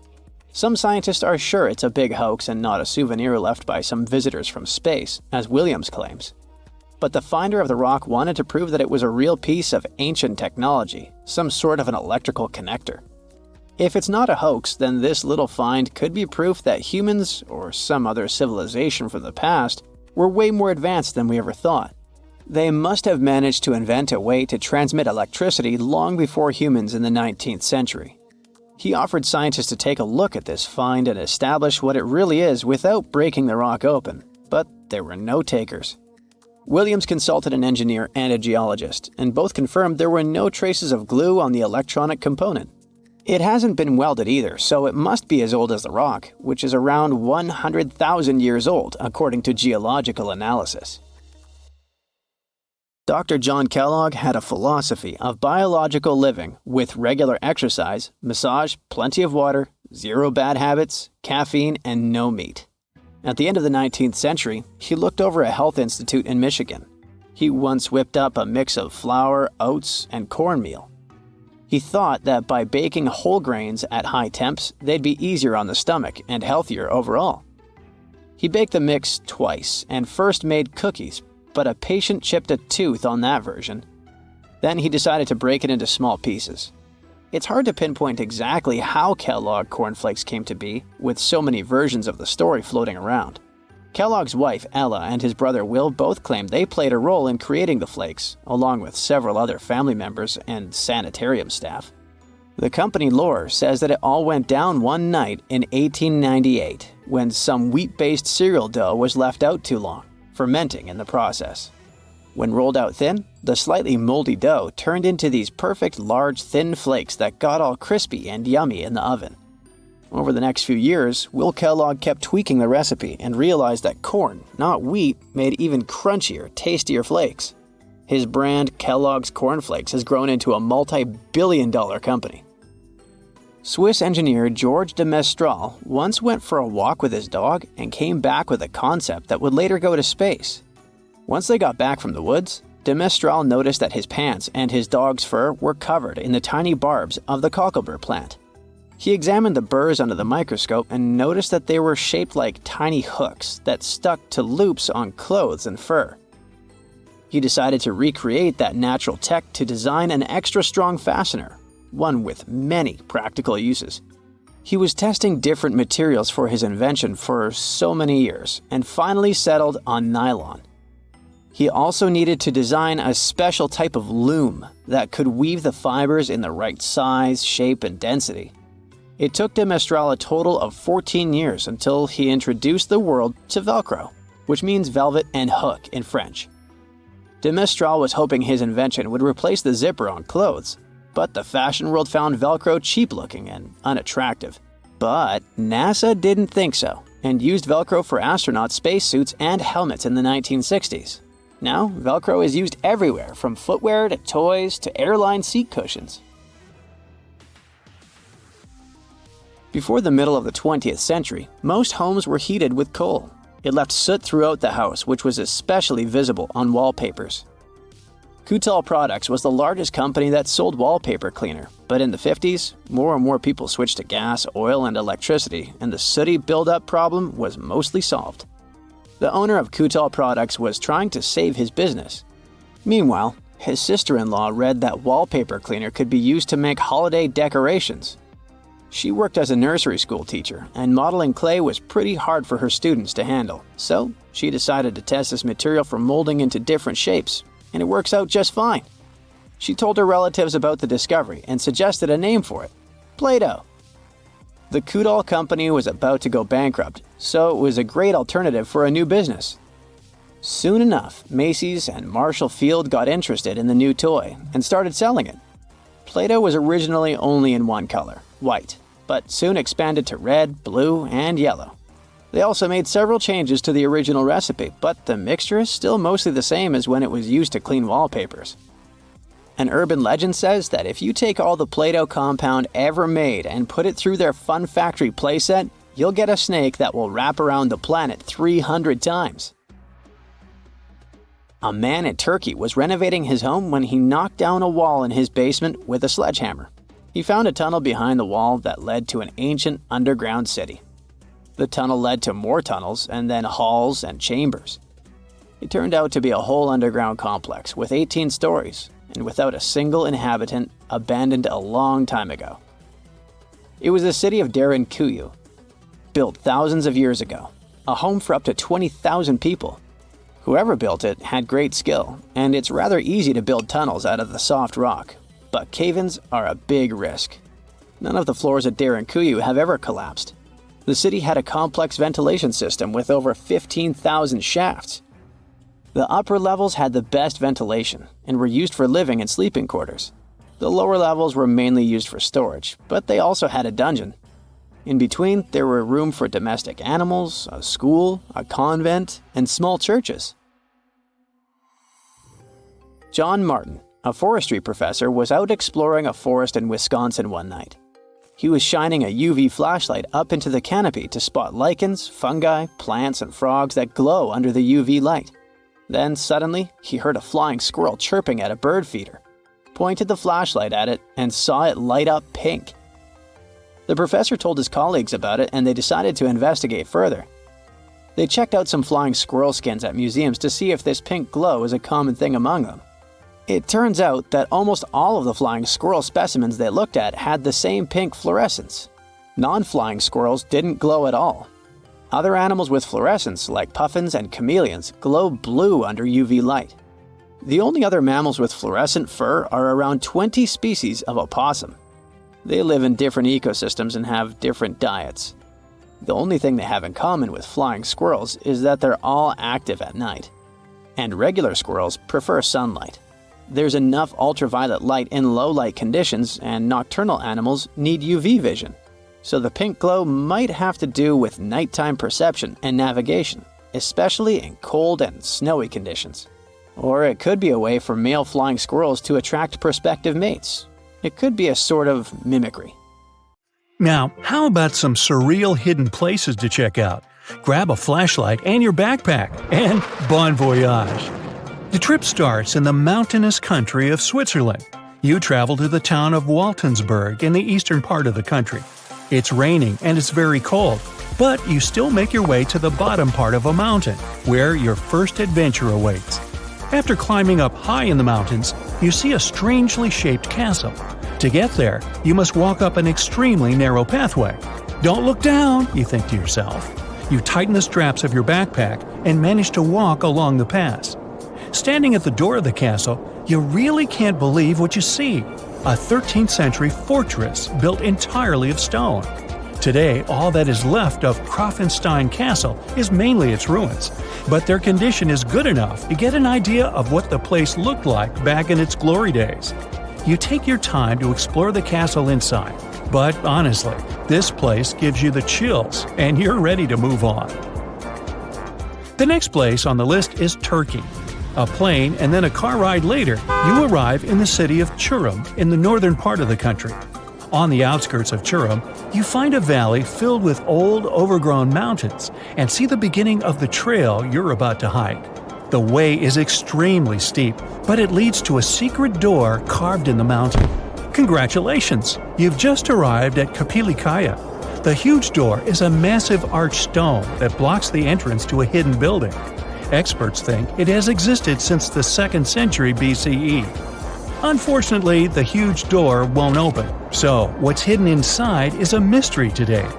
Some scientists are sure it's a big hoax and not a souvenir left by some visitors from space, as Williams claims. But the finder of the rock wanted to prove that it was a real piece of ancient technology, some sort of an electrical connector. If it's not a hoax, then this little find could be proof that humans, or some other civilization from the past, were way more advanced than we ever thought. They must have managed to invent a way to transmit electricity long before humans in the 19th century. He offered scientists to take a look at this find and establish what it really is without breaking the rock open, but there were no takers. Williams consulted an engineer and a geologist, and both confirmed there were no traces of glue on the electronic component. It hasn't been welded either, so it must be as old as the rock, which is around 100,000 years old, according to geological analysis. Dr. John Kellogg had a philosophy of biological living with regular exercise, massage, plenty of water, 0 bad habits, caffeine, and no meat. At the end of the 19th century, he looked over a health institute in Michigan. He once whipped up a mix of flour, oats, and cornmeal. He thought that by baking whole grains at high temps, they'd be easier on the stomach and healthier overall. He baked the mix twice and first made cookies, but a patient chipped a tooth on that version. Then he decided to break it into small pieces. It's hard to pinpoint exactly how Kellogg cornflakes came to be, with so many versions of the story floating around. Kellogg's wife, Ella, and his brother Will both claimed they played a role in creating the flakes, along with several other family members and sanitarium staff. The company lore says that it all went down one night in 1898 when some wheat-based cereal dough was left out too long, fermenting in the process. When rolled out thin, the slightly moldy dough turned into these perfect large thin flakes that got all crispy and yummy in the oven. Over the next few years, Will Kellogg kept tweaking the recipe and realized that corn, not wheat, made even crunchier, tastier flakes. His brand, Kellogg's Corn Flakes, has grown into a multi-billion-dollar company. Swiss engineer George de Mestral once went for a walk with his dog and came back with a concept that would later go to space. Once they got back from the woods, de Mestral noticed that his pants and his dog's fur were covered in the tiny barbs of the cocklebur plant. He examined the burrs under the microscope and noticed that they were shaped like tiny hooks that stuck to loops on clothes and fur. He decided to recreate that natural tech to design an extra strong fastener, one with many practical uses. He was testing different materials for his invention for so many years and finally settled on nylon. He also needed to design a special type of loom that could weave the fibers in the right size, shape, and density. It took de Mestral a total of 14 years until he introduced the world to Velcro, which means velvet and hook in French. De Mestral was hoping his invention would replace the zipper on clothes, but the fashion world found Velcro cheap-looking and unattractive. But NASA didn't think so, and used Velcro for astronaut spacesuits and helmets in the 1960s. Now, Velcro is used everywhere, from footwear to toys to airline seat cushions. Before the middle of the 20th century, most homes were heated with coal. It left soot throughout the house, which was especially visible on wallpapers. Kutal Products was the largest company that sold wallpaper cleaner, but in the 50s, more and more people switched to gas, oil, and electricity, and the sooty buildup problem was mostly solved. The owner of Kutal Products was trying to save his business. Meanwhile, his sister-in-law read that wallpaper cleaner could be used to make holiday decorations. She worked as a nursery school teacher, and modeling clay was pretty hard for her students to handle, so she decided to test this material for molding into different shapes, and it works out just fine. She told her relatives about the discovery and suggested a name for it: Play-Doh. The Kutal company was about to go bankrupt, so it was a great alternative for a new business. Soon enough, Macy's and Marshall Field got interested in the new toy and started selling it. Play-Doh was originally only in one color, white, but soon expanded to red, blue, and yellow. They also made several changes to the original recipe, but the mixture is still mostly the same as when it was used to clean wallpapers. An urban legend says that if you take all the Play-Doh compound ever made and put it through their Fun Factory playset, you'll get a snake that will wrap around the planet 300 times. A man in Turkey was renovating his home when he knocked down a wall in his basement with a sledgehammer. He found a tunnel behind the wall that led to an ancient underground city. The tunnel led to more tunnels and then halls and chambers. It turned out to be a whole underground complex with 18 stories and without a single inhabitant, abandoned a long time ago. It was the city of Derinkuyu, built thousands of years ago, a home for up to 20,000 people. Whoever built it had great skill, and it's rather easy to build tunnels out of the soft rock, but cave-ins are a big risk. None of the floors at Derinkuyu have ever collapsed. The city had a complex ventilation system with over 15,000 shafts. The upper levels had the best ventilation and were used for living and sleeping quarters. The lower levels were mainly used for storage, but they also had a dungeon. In between, there were room for domestic animals, a school, a convent, and small churches. John Martin, a forestry professor, was out exploring a forest in Wisconsin one night. He was shining a UV flashlight up into the canopy to spot lichens, fungi, plants, and frogs that glow under the UV light. Then suddenly, he heard a flying squirrel chirping at a bird feeder, pointed the flashlight at it, and saw it light up pink. The professor told his colleagues about it, and they decided to investigate further. They checked out some flying squirrel skins at museums to see if this pink glow is a common thing among them. It turns out that almost all of the flying squirrel specimens they looked at had the same pink fluorescence. Non-flying squirrels didn't glow at all. Other animals with fluorescence, like puffins and chameleons, glow blue under UV light. The only other mammals with fluorescent fur are around 20 species of opossum. They live in different ecosystems and have different diets. The only thing they have in common with flying squirrels is that they're all active at night. And regular squirrels prefer sunlight. There's enough ultraviolet light in low-light conditions, and nocturnal animals need UV vision. So the pink glow might have to do with nighttime perception and navigation, especially in cold and snowy conditions. Or it could be a way for male flying squirrels to attract prospective mates. It could be a sort of mimicry. Now, how about some surreal hidden places to check out? Grab a flashlight and your backpack, and bon voyage! The trip starts in the mountainous country of Switzerland. You travel to the town of Waltensburg in the eastern part of the country. It's raining and it's very cold, but you still make your way to the bottom part of a mountain, where your first adventure awaits. After climbing up high in the mountains, you see a strangely shaped castle. To get there, you must walk up an extremely narrow pathway. Don't look down, you think to yourself. You tighten the straps of your backpack and manage to walk along the pass. Standing at the door of the castle, you really can't believe what you see. A 13th century fortress built entirely of stone. Today, all that is left of Krafenstein Castle is mainly its ruins, but their condition is good enough to get an idea of what the place looked like back in its glory days. You take your time to explore the castle inside, but honestly, this place gives you the chills and you're ready to move on. The next place on the list is Turkey. A plane and then a car ride later, you arrive in the city of Çorum in the northern part of the country. On the outskirts of Çorum, you find a valley filled with old, overgrown mountains and see the beginning of the trail you're about to hike. The way is extremely steep, but it leads to a secret door carved in the mountain. Congratulations! You've just arrived at Gobekli Tepe. The huge door is a massive arched stone that blocks the entrance to a hidden building. Experts think it has existed since the 2nd century BCE. Unfortunately, the huge door won't open, so what's hidden inside is a mystery today.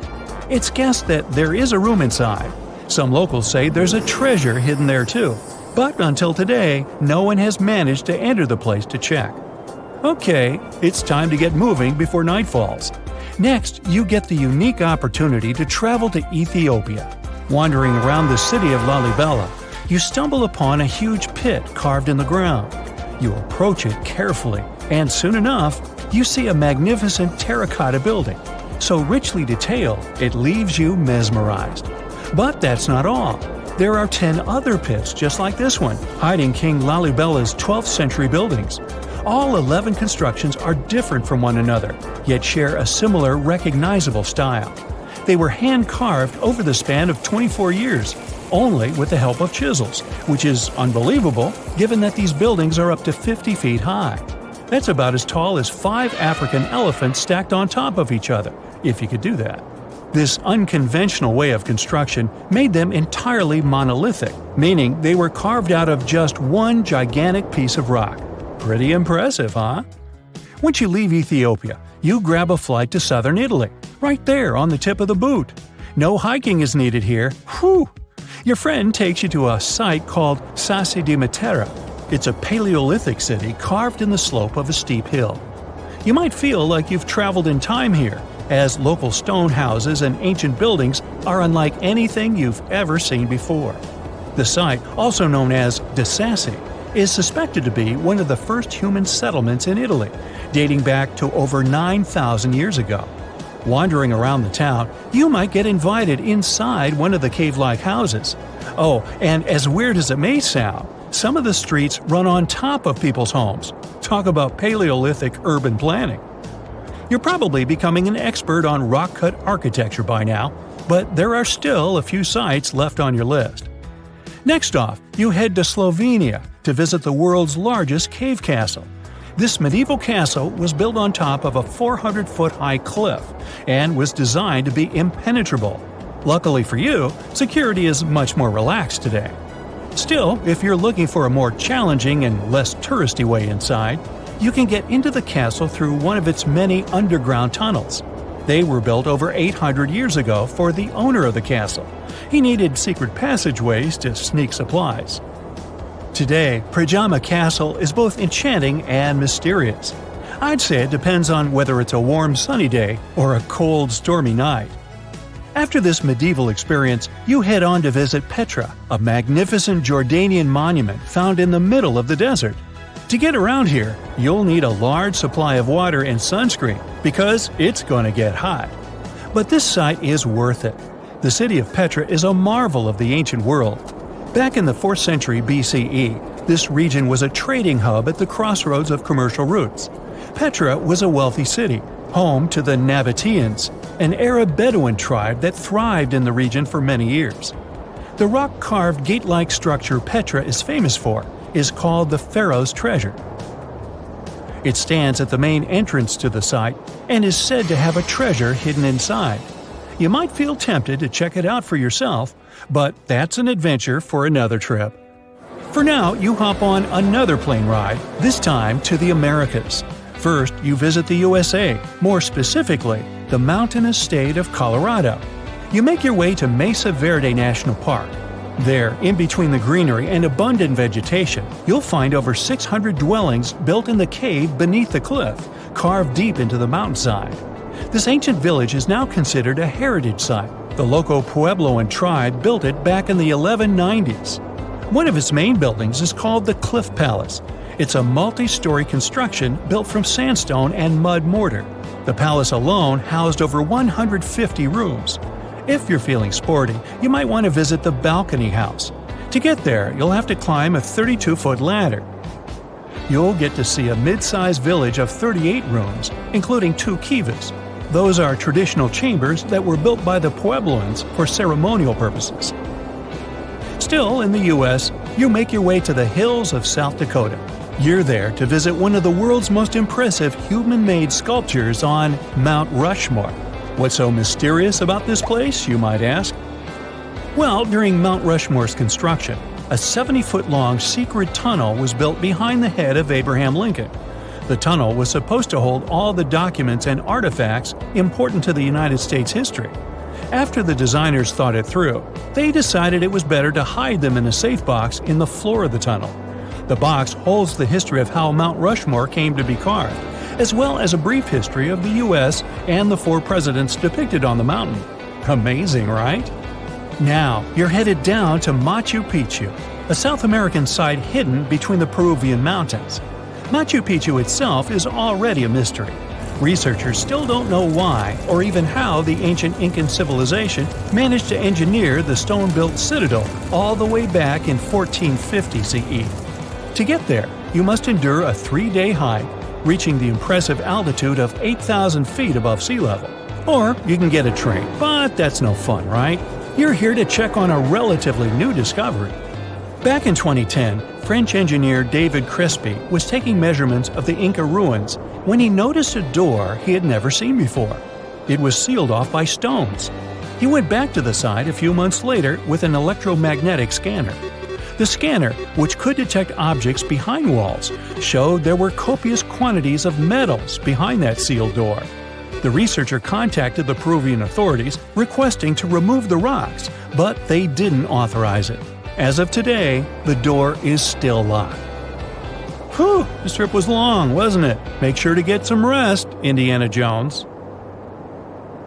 It's guessed that there is a room inside. Some locals say there's a treasure hidden there too, but until today, no one has managed to enter the place to check. Okay, it's time to get moving before night falls. Next, you get the unique opportunity to travel to Ethiopia. Wandering around the city of Lalibela, you stumble upon a huge pit carved in the ground. You approach it carefully, and soon enough, you see a magnificent terracotta building, so richly detailed it leaves you mesmerized. But that's not all. There are 10 other pits just like this one, hiding King Lalibela's 12th century buildings. All 11 constructions are different from one another, yet share a similar recognizable style. They were hand-carved over the span of 24 years, only with the help of chisels, which is unbelievable given that these buildings are up to 50 feet high. That's about as tall as 5 African elephants stacked on top of each other, if you could do that. This unconventional way of construction made them entirely monolithic, meaning they were carved out of just one gigantic piece of rock. Pretty impressive, huh? Once you leave Ethiopia, you grab a flight to southern Italy, right there on the tip of the boot. No hiking is needed here. Whew! Your friend takes you to a site called Sassi di Matera. It's a Paleolithic city carved in the slope of a steep hill. You might feel like you've traveled in time here, as local stone houses and ancient buildings are unlike anything you've ever seen before. The site, also known as De Sassi, is suspected to be one of the first human settlements in Italy, dating back to over 9,000 years ago. Wandering around the town, you might get invited inside one of the cave-like houses. Oh, and as weird as it may sound, some of the streets run on top of people's homes. Talk about Paleolithic urban planning. You're probably becoming an expert on rock-cut architecture by now, but there are still a few sites left on your list. Next off, you head to Slovenia to visit the world's largest cave castle. This medieval castle was built on top of a 400-foot-high cliff and was designed to be impenetrable. Luckily for you, security is much more relaxed today. Still, if you're looking for a more challenging and less touristy way inside, you can get into the castle through one of its many underground tunnels. They were built over 800 years ago for the owner of the castle. He needed secret passageways to sneak supplies. Today, Pajama Castle is both enchanting and mysterious. I'd say it depends on whether it's a warm sunny day or a cold stormy night. After this medieval experience, you head on to visit Petra, a magnificent Jordanian monument found in the middle of the desert. To get around here, you'll need a large supply of water and sunscreen because it's going to get hot. But this site is worth it. The city of Petra is a marvel of the ancient world. Back in the 4th century BCE, this region was a trading hub at the crossroads of commercial routes. Petra was a wealthy city, home to the Nabateans, an Arab Bedouin tribe that thrived in the region for many years. The rock-carved gate-like structure Petra is famous for is called the Pharaoh's Treasure. It stands at the main entrance to the site and is said to have a treasure hidden inside. You might feel tempted to check it out for yourself, but that's an adventure for another trip. For now, you hop on another plane ride, this time to the Americas. First, you visit the USA, more specifically, the mountainous state of Colorado. You make your way to Mesa Verde National Park. There, in between the greenery and abundant vegetation, you'll find over 600 dwellings built in the cave beneath the cliff, carved deep into the mountainside. This ancient village is now considered a heritage site. The local Puebloan tribe built it back in the 1190s. One of its main buildings is called the Cliff Palace. It's a multi-story construction built from sandstone and mud mortar. The palace alone housed over 150 rooms. If you're feeling sporty, you might want to visit the balcony house. To get there, you'll have to climb a 32-foot ladder. You'll get to see a mid-sized village of 38 rooms, including 2 kivas. Those are traditional chambers that were built by the Puebloans for ceremonial purposes. Still, in the U.S., you make your way to the hills of South Dakota. You're there to visit one of the world's most impressive human-made sculptures on Mount Rushmore. What's so mysterious about this place, you might ask? Well, during Mount Rushmore's construction, a 70-foot-long secret tunnel was built behind the head of Abraham Lincoln. The tunnel was supposed to hold all the documents and artifacts important to the United States history. After the designers thought it through, they decided it was better to hide them in a safe box in the floor of the tunnel. The box holds the history of how Mount Rushmore came to be carved, as well as a brief history of the U.S. and the 4 presidents depicted on the mountain. Amazing, right? Now, you're headed down to Machu Picchu, a South American site hidden between the Peruvian mountains. Machu Picchu itself is already a mystery. Researchers still don't know why or even how the ancient Incan civilization managed to engineer the stone-built citadel all the way back in 1450 CE. To get there, you must endure a 3-day hike, reaching the impressive altitude of 8,000 feet above sea level. Or you can get a train, but that's no fun, right? You're here to check on a relatively new discovery. Back in 2010, French engineer David Crespi was taking measurements of the Inca ruins when he noticed a door he had never seen before. It was sealed off by stones. He went back to the site a few months later with an electromagnetic scanner. The scanner, which could detect objects behind walls, showed there were copious quantities of metals behind that sealed door. The researcher contacted the Peruvian authorities requesting to remove the rocks, but they didn't authorize it. As of today, the door is still locked. Whew, this trip was long, wasn't it? Make sure to get some rest, Indiana Jones.